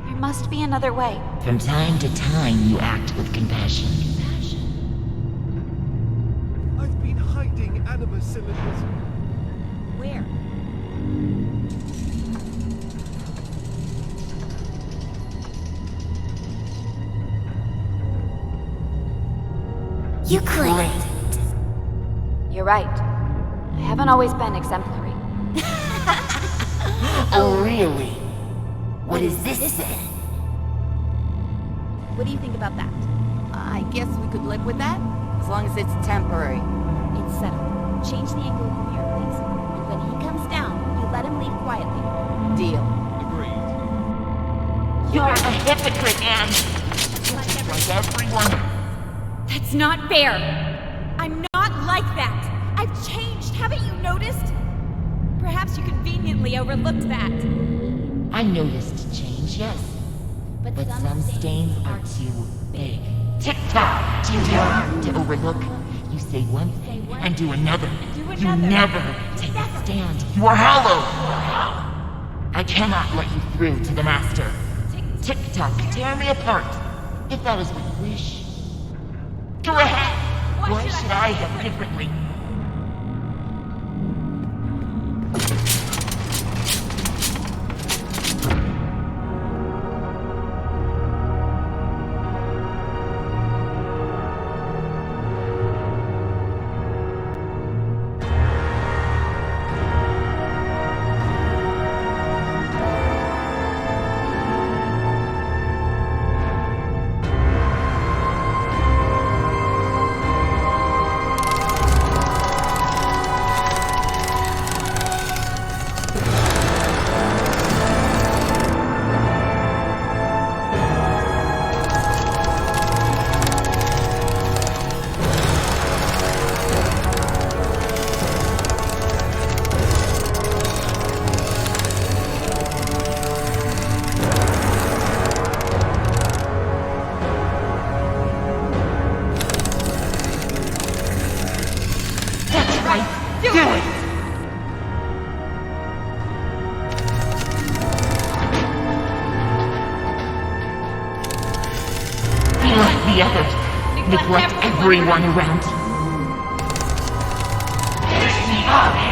There must be another way. From time to time, you act with compassion. I've been hiding anima cylinders. Where? You could. You're right. I haven't always been exemplary. Oh, really? What is this then? What do you think about that? I guess we could live with that, as long as it's temporary. It's settled. Change the angle of the mirror, please. And when he comes down, you let him leave quietly. Deal. Agreed. You're a hypocrite, Anne. Like everyone. That's not fair. I'm not like that. I've changed, haven't you noticed? Perhaps you conveniently overlooked that. I noticed change, yes. But some stains are too big. Tick-tock, too hard to overlook. You say one thing and do another. You never take a stand. You are hollow. I cannot let you through to the master. Tick-tock, tear me apart. If that is what you wish. Go ahead. Why should I have differently? Do it! Be like the others. Neglect everyone around you. Finish me up, Anne.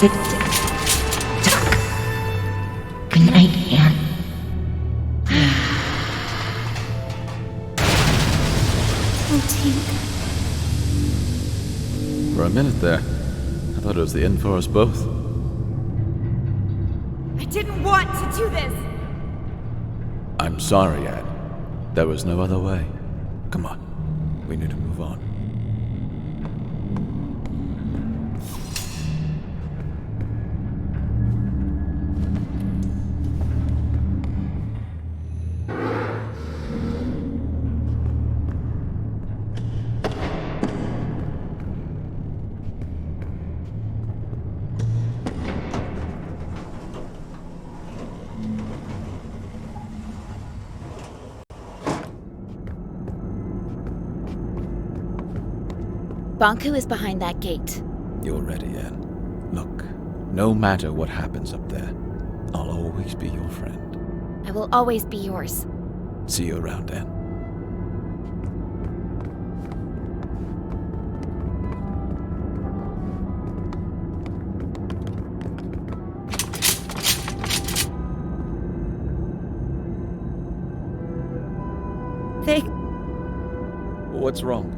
Tick-tock. Good night, Anne. Oh, Tink. For a minute there, I thought it was the end for us both. I didn't want to do this. I'm sorry, Anne. There was no other way. Come on. We need to move on. Banku is behind that gate. You're ready, Anne. Look, no matter what happens up there, I'll always be your friend. I will always be yours. See you around, Anne. What's wrong?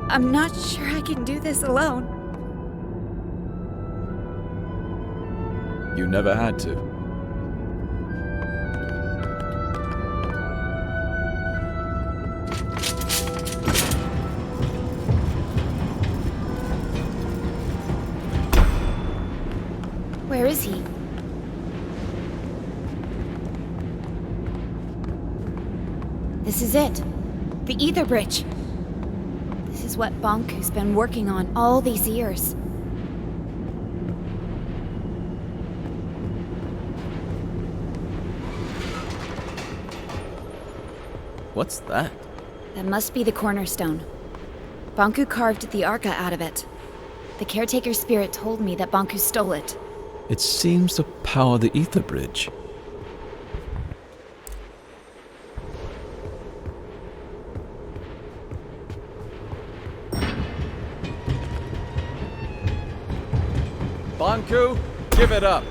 I'm not sure I can do this alone. You never had to. Where is he? This is it. The Ether Bridge. This is what Banku's been working on all these years. What's that? That must be the cornerstone. Banku carved the Arca out of it. The caretaker spirit told me that Banku stole it. It seems to power the Ether Bridge. Banku, give it up.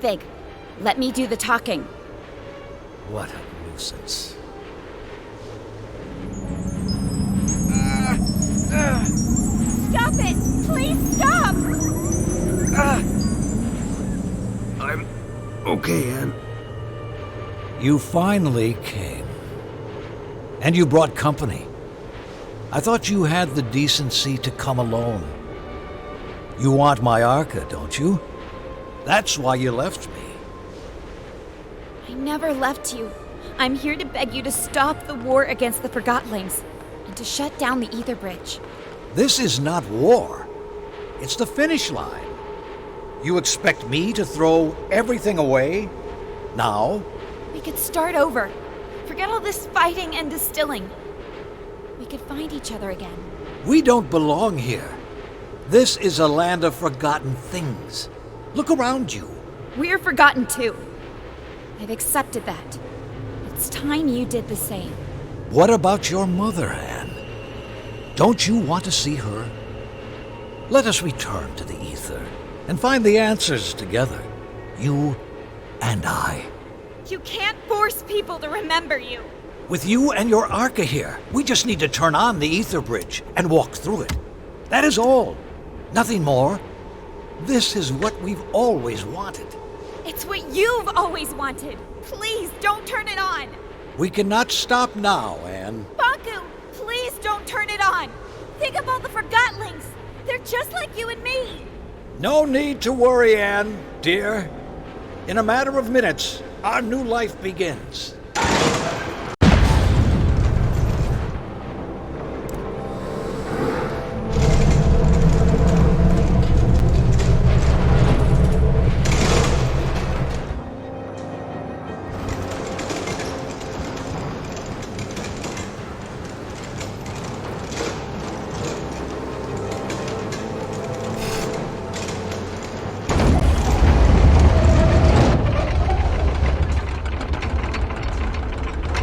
Fig, let me do the talking. What a nuisance. Stop it! Please stop! I'm okay, Anne. You finally came. And you brought company. I thought you had the decency to come alone. You want my Arca, don't you? That's why you left me. I never left you. I'm here to beg you to stop the war against the Forgottlings and to shut down the Ether Bridge. This is not war. It's the finish line. You expect me to throw everything away? Now? We could start over. Forget all this fighting and distilling. We could find each other again. We don't belong here. This is a land of forgotten things. Look around you. We're forgotten too. I've accepted that. It's time you did the same. What about your mother, Anne? Don't you want to see her? Let us return to the ether and find the answers together. You and I. You can't force people to remember you. With you and your Arca here, we just need to turn on the Ether Bridge and walk through it. That is all. Nothing more. This is what we've always wanted. It's what you've always wanted. Please don't turn it on. We cannot stop now, Anne. Bonku, please don't turn it on. Think of all the Forgottlings. They're just like you and me. No need to worry, Anne, dear. In a matter of minutes, our new life begins.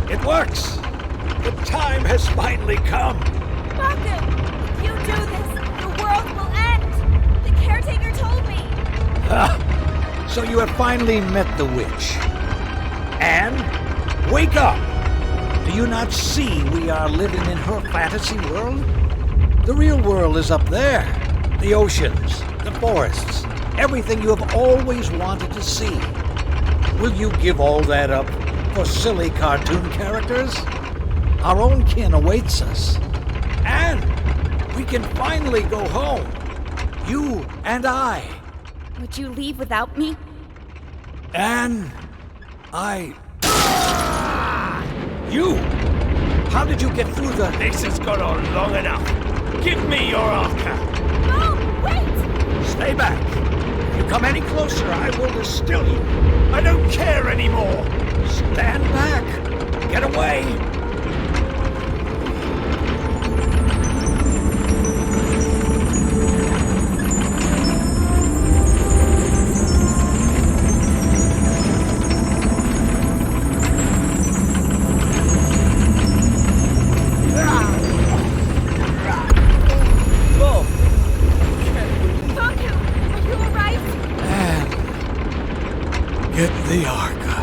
It works! The time has finally come! Bonku, if you do this, the world will end. The caretaker told me. So you have finally met the witch. Anne, wake up! Do you not see we are living in her fantasy world? The real world is up there. The oceans, the forests, everything you have always wanted to see. Will you give all that up for silly cartoon characters? Our own kin awaits us. And we can finally go home. You and I. Would you leave without me? And You! How did you get through the... This has gone on long enough. Give me your arca. No, wait! Stay back. If you come any closer, I will distill you. I don't care anymore. Stand back. Get away. Get the arca.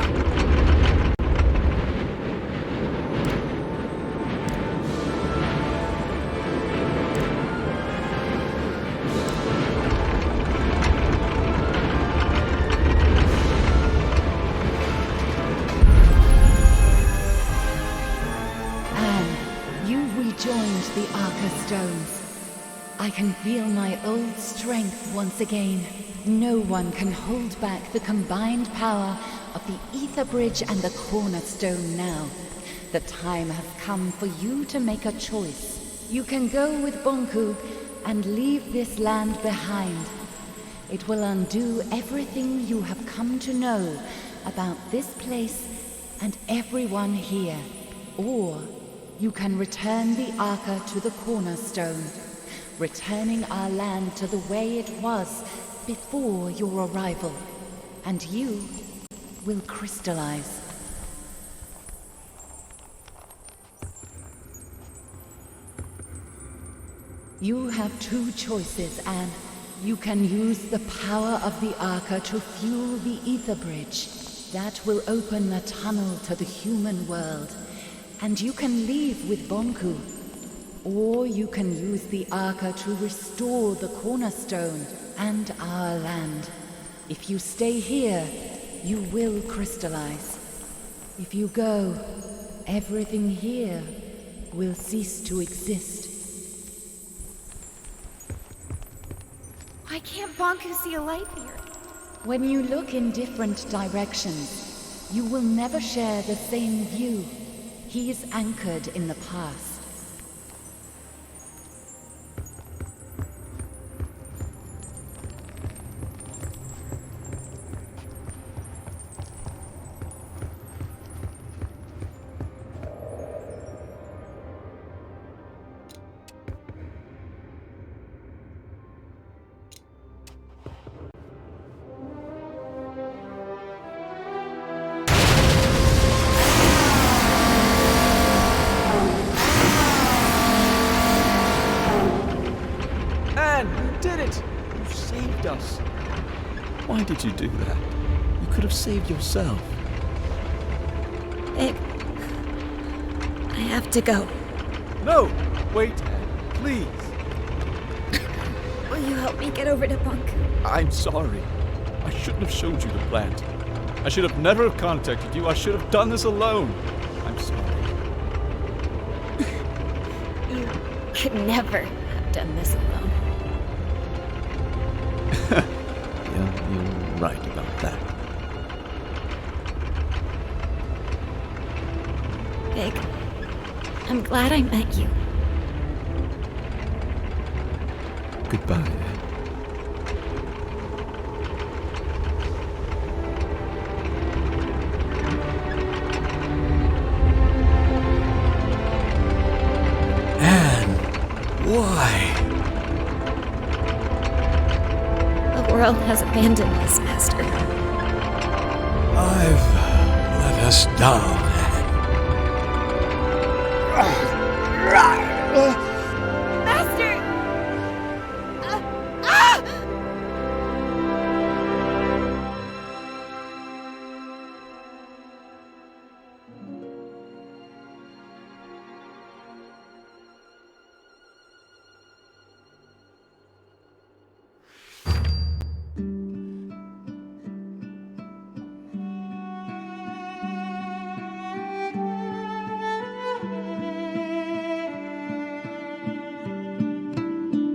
Anne, you rejoined the Arca Stones. I can feel my old strength once again. No one can hold back the combined power of the Ether Bridge and the Cornerstone now. The time has come for you to make a choice. You can go with Bonku and leave this land behind. It will undo everything you have come to know about this place and everyone here. Or you can return the Arca to the Cornerstone, returning our land to the way it was before your arrival, and you will crystallize. You have two choices, Anne. You can use the power of the Arca to fuel the Ether Bridge. That will open a tunnel to the human world, and you can leave with Bonku. Or you can use the Arca to restore the Cornerstone and our land. If you stay here, you will crystallize. If you go, everything here will cease to exist. Why can't Bonku see a light here? When you look in different directions, you will never share the same view. He is anchored in the past. Us. Why did you do that? You could have saved yourself. I have to go. No! Wait, Anne, please. Will you help me get over to Bunku? I'm sorry. I shouldn't have showed you the plant. I should have never contacted you. I should have done this alone. I'm sorry. You could never have done this alone. Yeah, you're right about that. Big, I'm glad I met you. Goodbye. Anne, why? The world has abandoned us, Master. I've let us down, Master!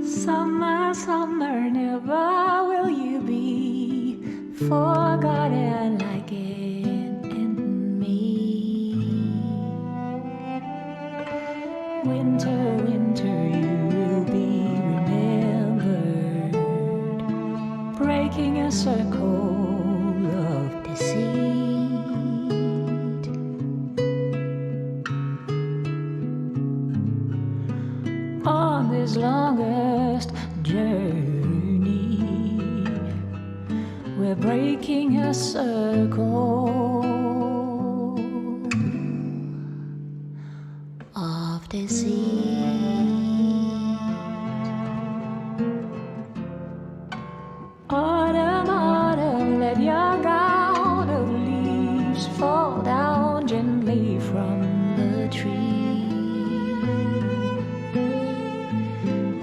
Summer, summer, never will you be forgotten like in me. Winter, winter, you will be remembered, breaking a circle of deceit. On this longest journey, we're breaking a circle of deceit. Autumn, autumn, let your gown of leaves fall down gently from the tree.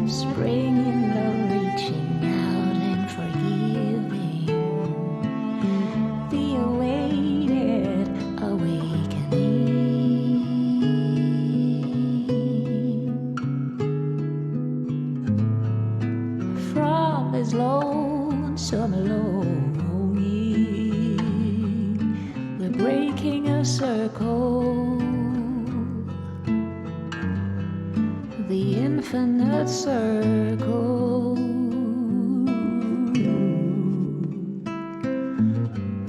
Spring in love, reaching out and forgiving the awaited awakening. From this lonesome longing, we're breaking a circle, the infinite circle.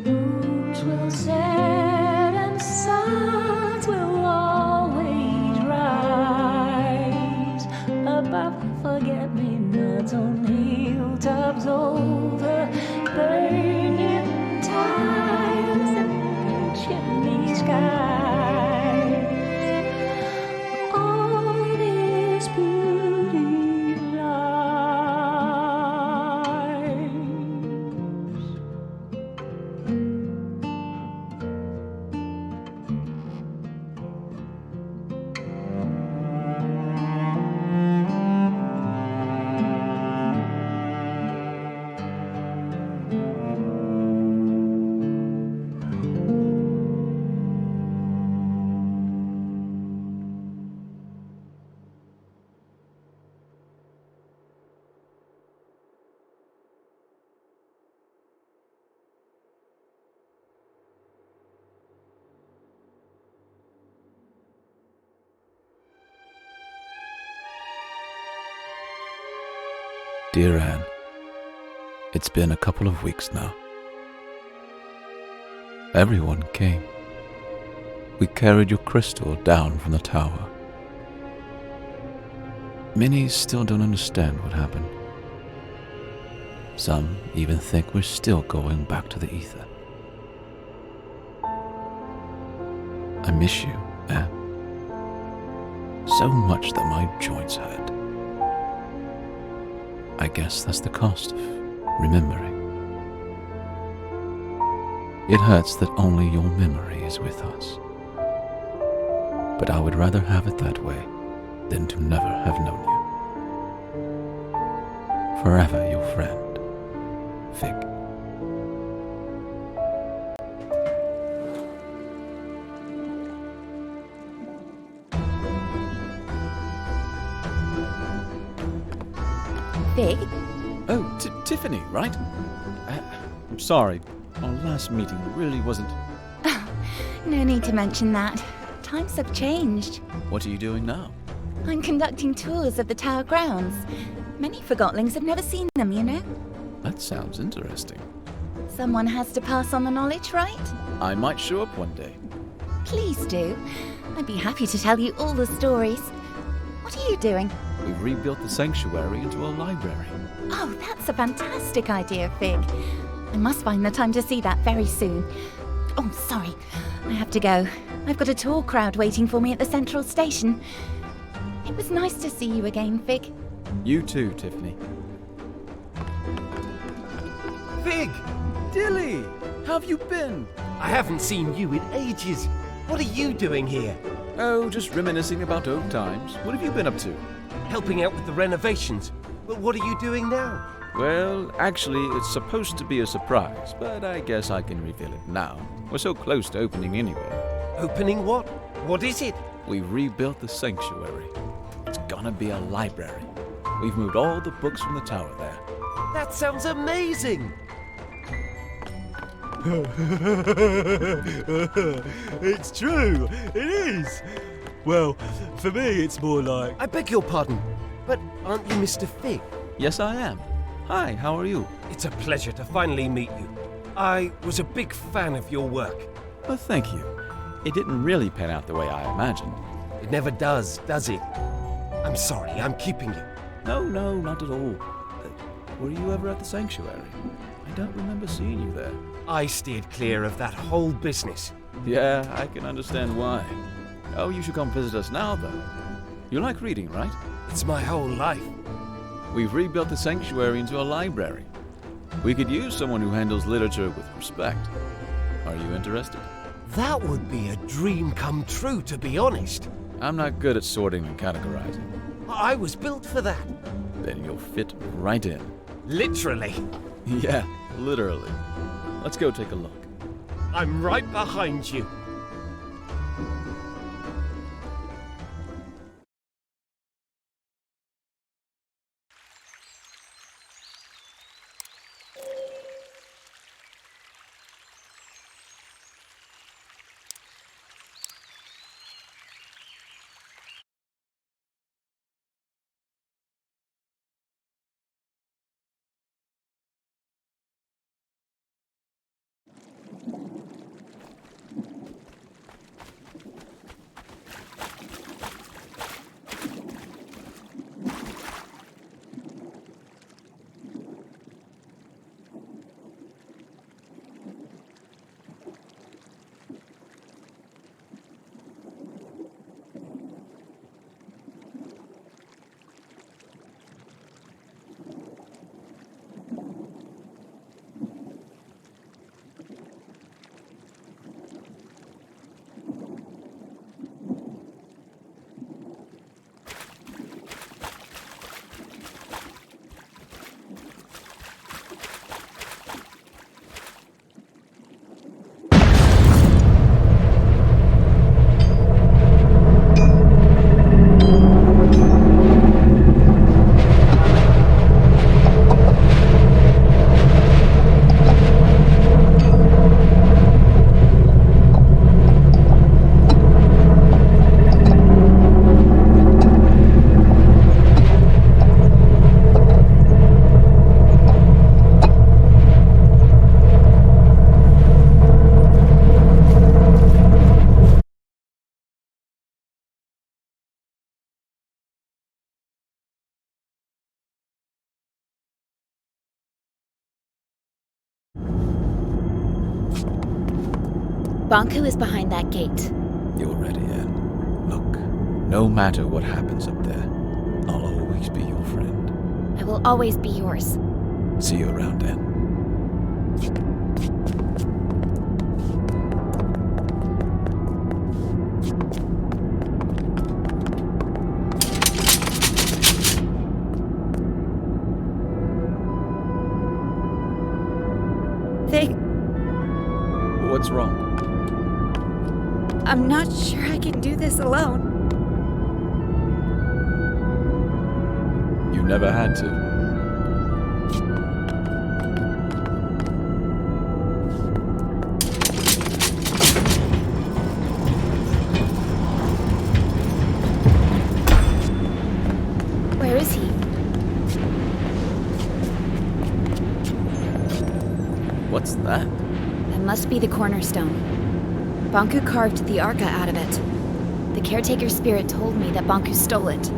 Moons will set and suns will always rise above forget-me-nots on hilltops over burning tiles and chimney skies. All this beauty lies. Dear Anne, it's been a couple of weeks now. Everyone came. We carried your crystal down from the tower. Many still don't understand what happened. Some even think we're still going back to the ether. I miss you, Anne. So much that my joints hurt. I guess that's the cost of remembering. It hurts that only your memory is with us. But I would rather have it that way than to never have known you. Forever your friend, Fig. Fig? Oh, Tiffany, right? I'm sorry. Our last meeting really wasn't... No need to mention that. Times have changed. What are you doing now? I'm conducting tours of the tower grounds. Many Forgotlings have never seen them, you know? That sounds interesting. Someone has to pass on the knowledge, right? I might show up one day. Please do. I'd be happy to tell you all the stories. What are you doing? We've rebuilt the sanctuary into a library. Oh, that's a fantastic idea, Fig. I must find the time to see that very soon. Oh, sorry. I have to go. I've got a tour crowd waiting for me at the central station. It was nice to see you again, Fig. You too, Tiffany. Fig! Dilly! How have you been? I haven't seen you in ages. What are you doing here? Oh, just reminiscing about old times. What have you been up to? Helping out with the renovations. Well, what are you doing now? Well, actually, it's supposed to be a surprise, but I guess I can reveal it now. We're so close to opening anyway. Opening what? What is it? We rebuilt the sanctuary. It's gonna be a library. We've moved all the books from the tower there. That sounds amazing! It's true, it is. Well, for me, it's more like... I beg your pardon, but aren't you Mr. Fig? Yes, I am. Hi, how are you? It's a pleasure to finally meet you. I was a big fan of your work. Well, thank you. It didn't really pan out the way I imagined. It never does it? I'm sorry, I'm keeping you. No, not at all. Were you ever at the sanctuary? I don't remember seeing you there. I steered clear of that whole business. Yeah, I can understand why. Oh, you should come visit us now, though. You like reading, right? It's my whole life. We've rebuilt the sanctuary into a library. We could use someone who handles literature with respect. Are you interested? That would be a dream come true, to be honest. I'm not good at sorting and categorizing. I was built for that. Then you'll fit right in. Literally. Yeah, literally. Let's go take a look. I'm right behind you. Bonku is behind that gate. You're ready, Anne. Look, no matter what happens up there, I'll always be your friend. I will always be yours. See you around, Anne. They... What's wrong? I'm not sure I can do this alone. You never had to. Where is he? What's that? That must be the cornerstone. Banku carved the Arca out of it. The caretaker spirit told me that Banku stole it.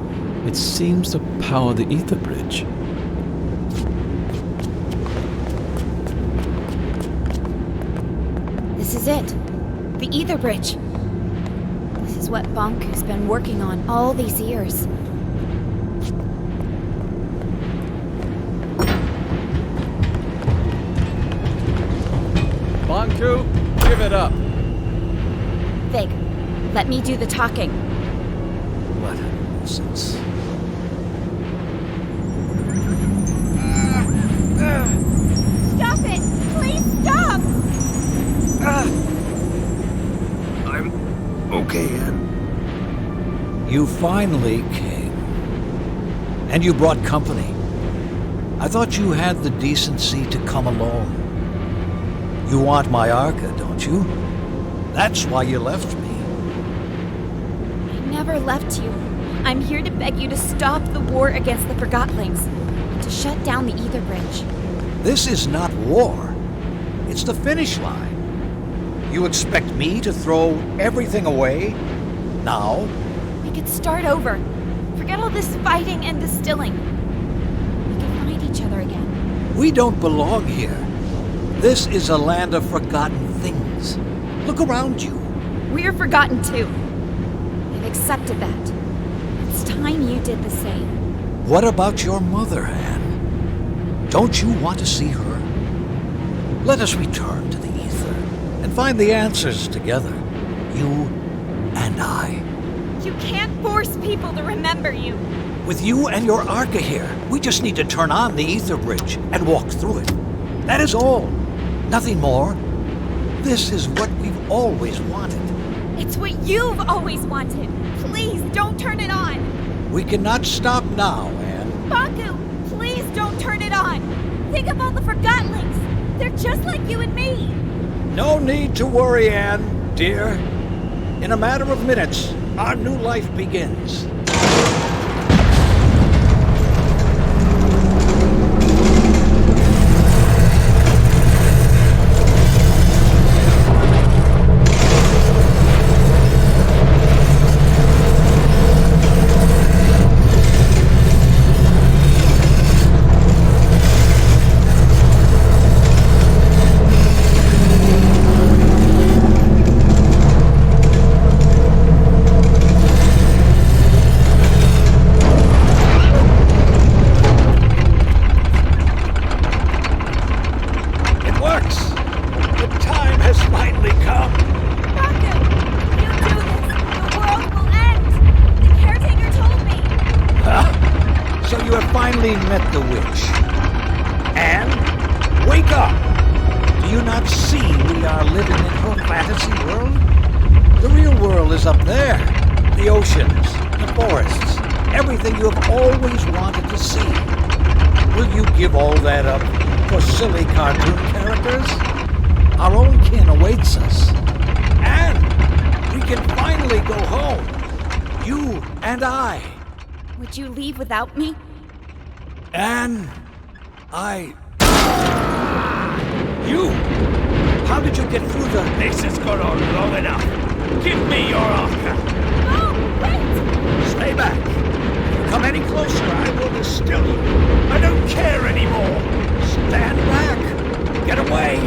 It seems to power the ether bridge. This is it. The ether bridge. This is what Banku's been working on all these years. Banku, give it up. Vig, let me do the talking. What a nuisance. Stop it! Please stop! I'm okay, Anne. You finally came. And you brought company. I thought you had the decency to come alone. You want my Arca, don't you? That's why you left me. I never left you. I'm here to beg you to stop the war against the Forgottlings, and to shut down the ether bridge. This is not war. It's the finish line. You expect me to throw everything away? Now? We could start over. Forget all this fighting and distilling. We can find each other again. We don't belong here. This is a land of forgotten things. Look around you. We're forgotten too. I've accepted that. It's time you did the same. What about your mother, Anne? Don't you want to see her? Let us return to the ether and find the answers together. You and I. You can't force people to remember you. With you and your Arca here, we just need to turn on the ether bridge and walk through it. That is all. Nothing more. This is what we've always wanted. It's what you've always wanted. Please don't turn it on. We cannot stop now, Anne. Banku, please don't turn it on. Think of all the Forgottlings. They're just like you and me. No need to worry, Anne, dear. In a matter of minutes, our new life begins. Silly cartoon characters. Our own kin awaits us. And we can finally go home. You and I. Would you leave without me? And You! How did you get through the... This has gone on long enough. Give me your Arca. No, wait! Stay back. If you come any closer, I will distill you. I don't care anymore. Stand back! Get away!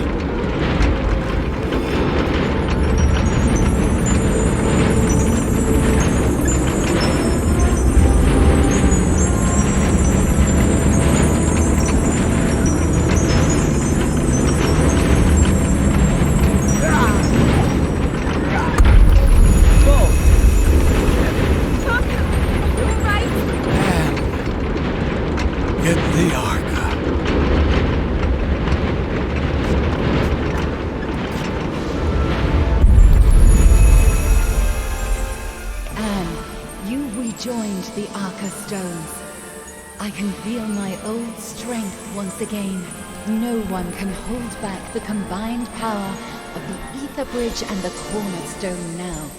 stones. I can feel my old strength once again. No one can hold back the combined power of the Ether Bridge and the Cornerstone now.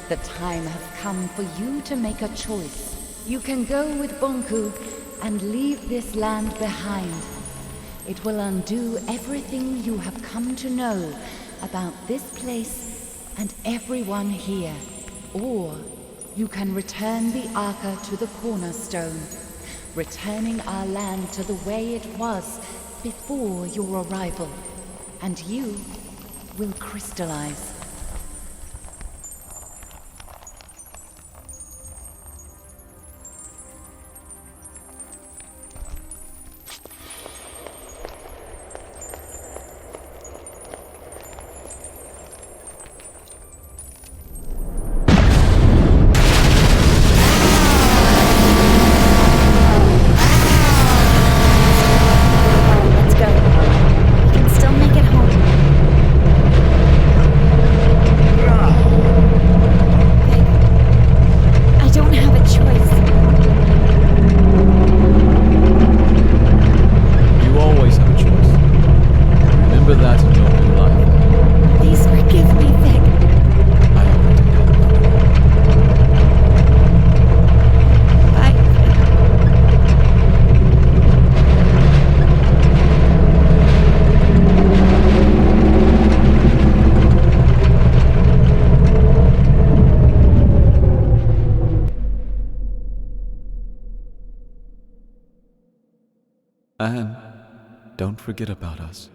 The time has come for you to make a choice. You can go with Bonku and leave this land behind. It will undo everything you have come to know about this place and everyone here. Or you can return the Arca to the Cornerstone, returning our land to the way it was before your arrival, and you will crystallize. Anne, don't forget about us.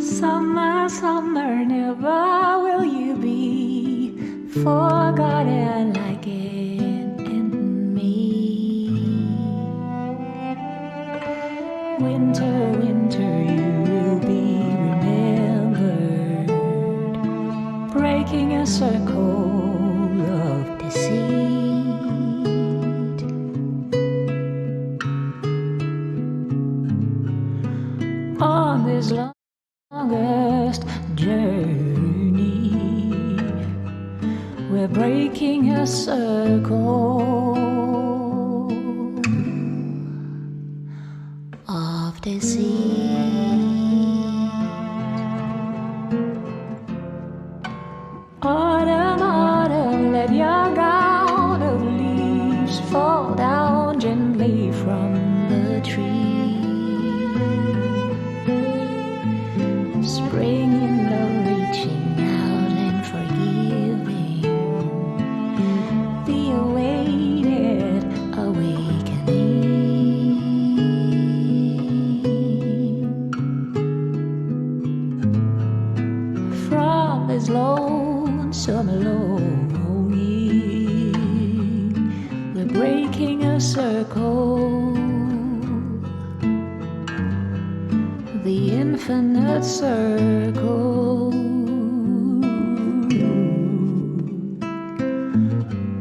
Summer, summer, never will you be forgotten like it in me. Winter, winter, you will be remembered, breaking a circle of deceit. On this longest journey, we're breaking a circle of deceit. Autumn, autumn, let your gown of leaves fall down gently from the tree. Spring in love, reaching out and forgiving the awaited awakening. From this lonesome longing, we're breaking a circle, the infinite circle.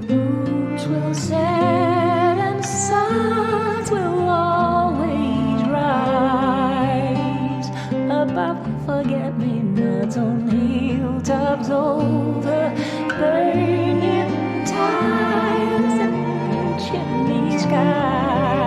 Moons will set and suns will always rise above forget-me-nots on hilltops over burning tides and chimney skies.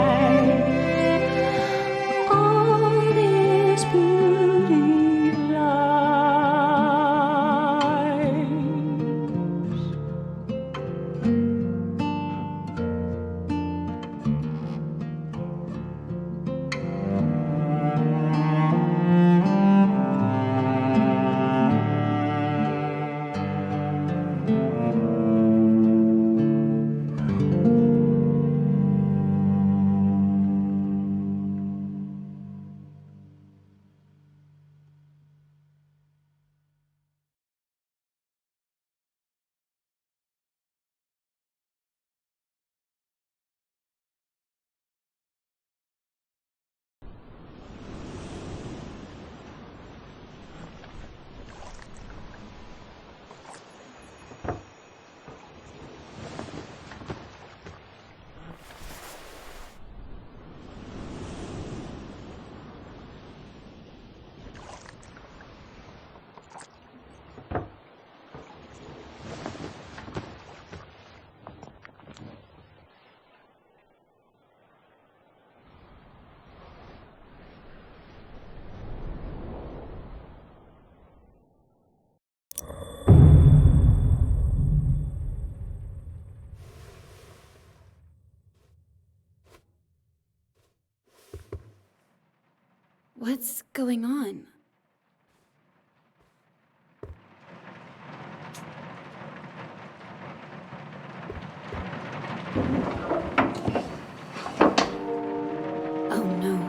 What's going on? Oh no.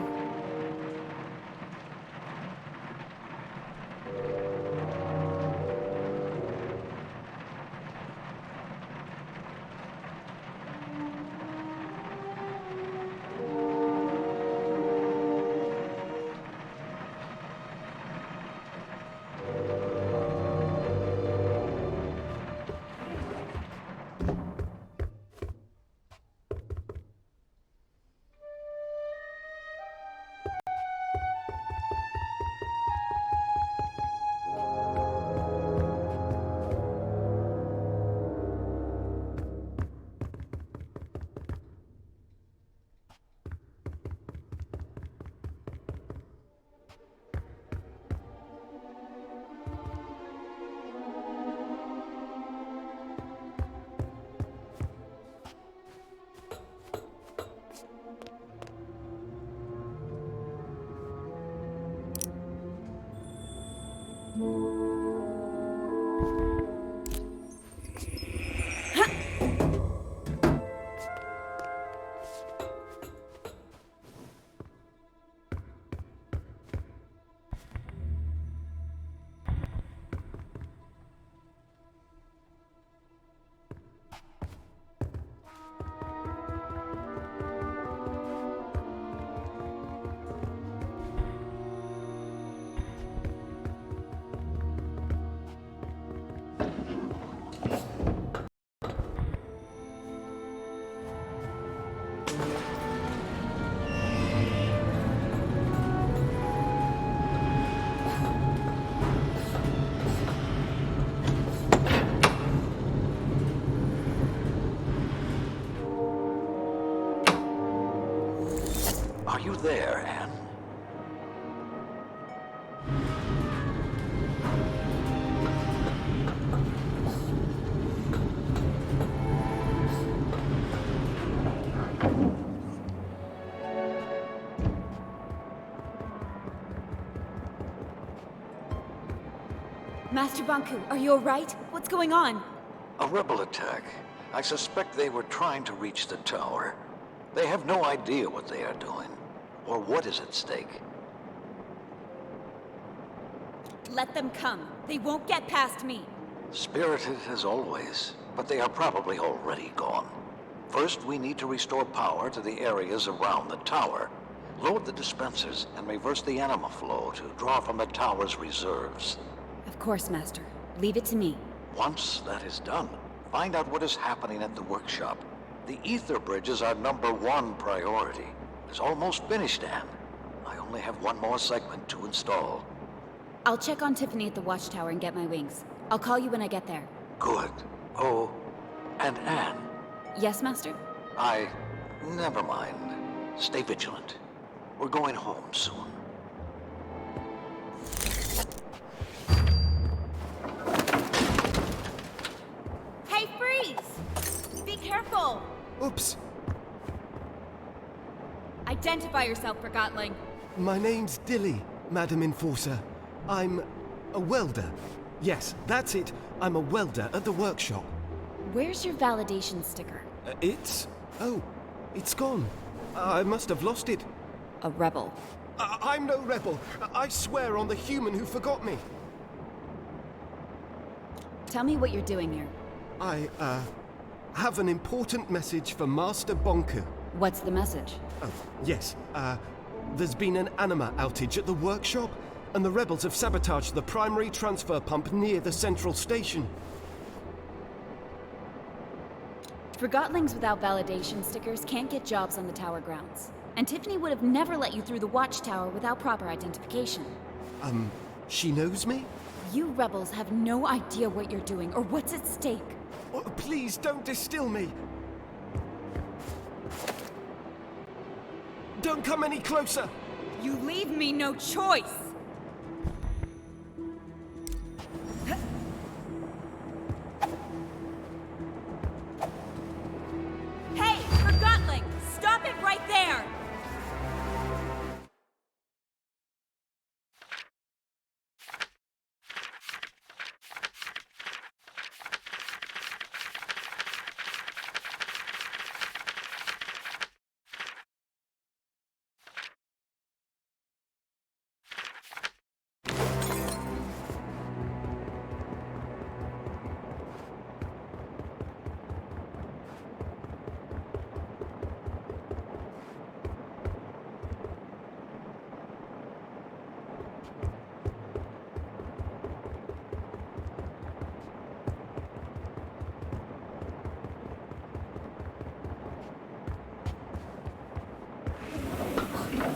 Are you there, Anne? Master Banku, are you alright? What's going on? A rebel attack. I suspect they were trying to reach the tower. They have no idea what they are doing, or what is at stake. Let them come. They won't get past me. Spirited as always, but they are probably already gone. First, we need to restore power to the areas around the tower. Load the dispensers and reverse the anima flow to draw from the tower's reserves. Of course, Master. Leave it to me. Once that is done, find out what is happening at the workshop. The ether bridge is our #1 priority. It's almost finished, Anne. I only have one more segment to install. I'll check on Tiffany at the watchtower and get my wings. I'll call you when I get there. Good. Oh, and Anne. Yes, Master? Never mind. Stay vigilant. We're going home soon. Hey, freeze! Be careful! Oops. Identify yourself, Forgotling. My name's Dilly, Madam Enforcer. I'm a welder. Yes, that's it. I'm a welder at the workshop. Where's your validation sticker? It's gone. I must have lost it. A rebel. I'm no rebel. I swear on the human who forgot me. Tell me what you're doing here. I have an important message for Master Bonku. What's the message? Oh, yes. There's been an anima outage at the workshop, and the rebels have sabotaged the primary transfer pump near the central station. Forgotlings without validation stickers can't get jobs on the tower grounds. And Tiffany would have never let you through the watchtower without proper identification. She knows me? You rebels have no idea what you're doing or what's at stake. Oh, please don't distill me. Don't come any closer. You leave me no choice.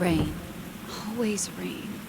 Rain. Always rain.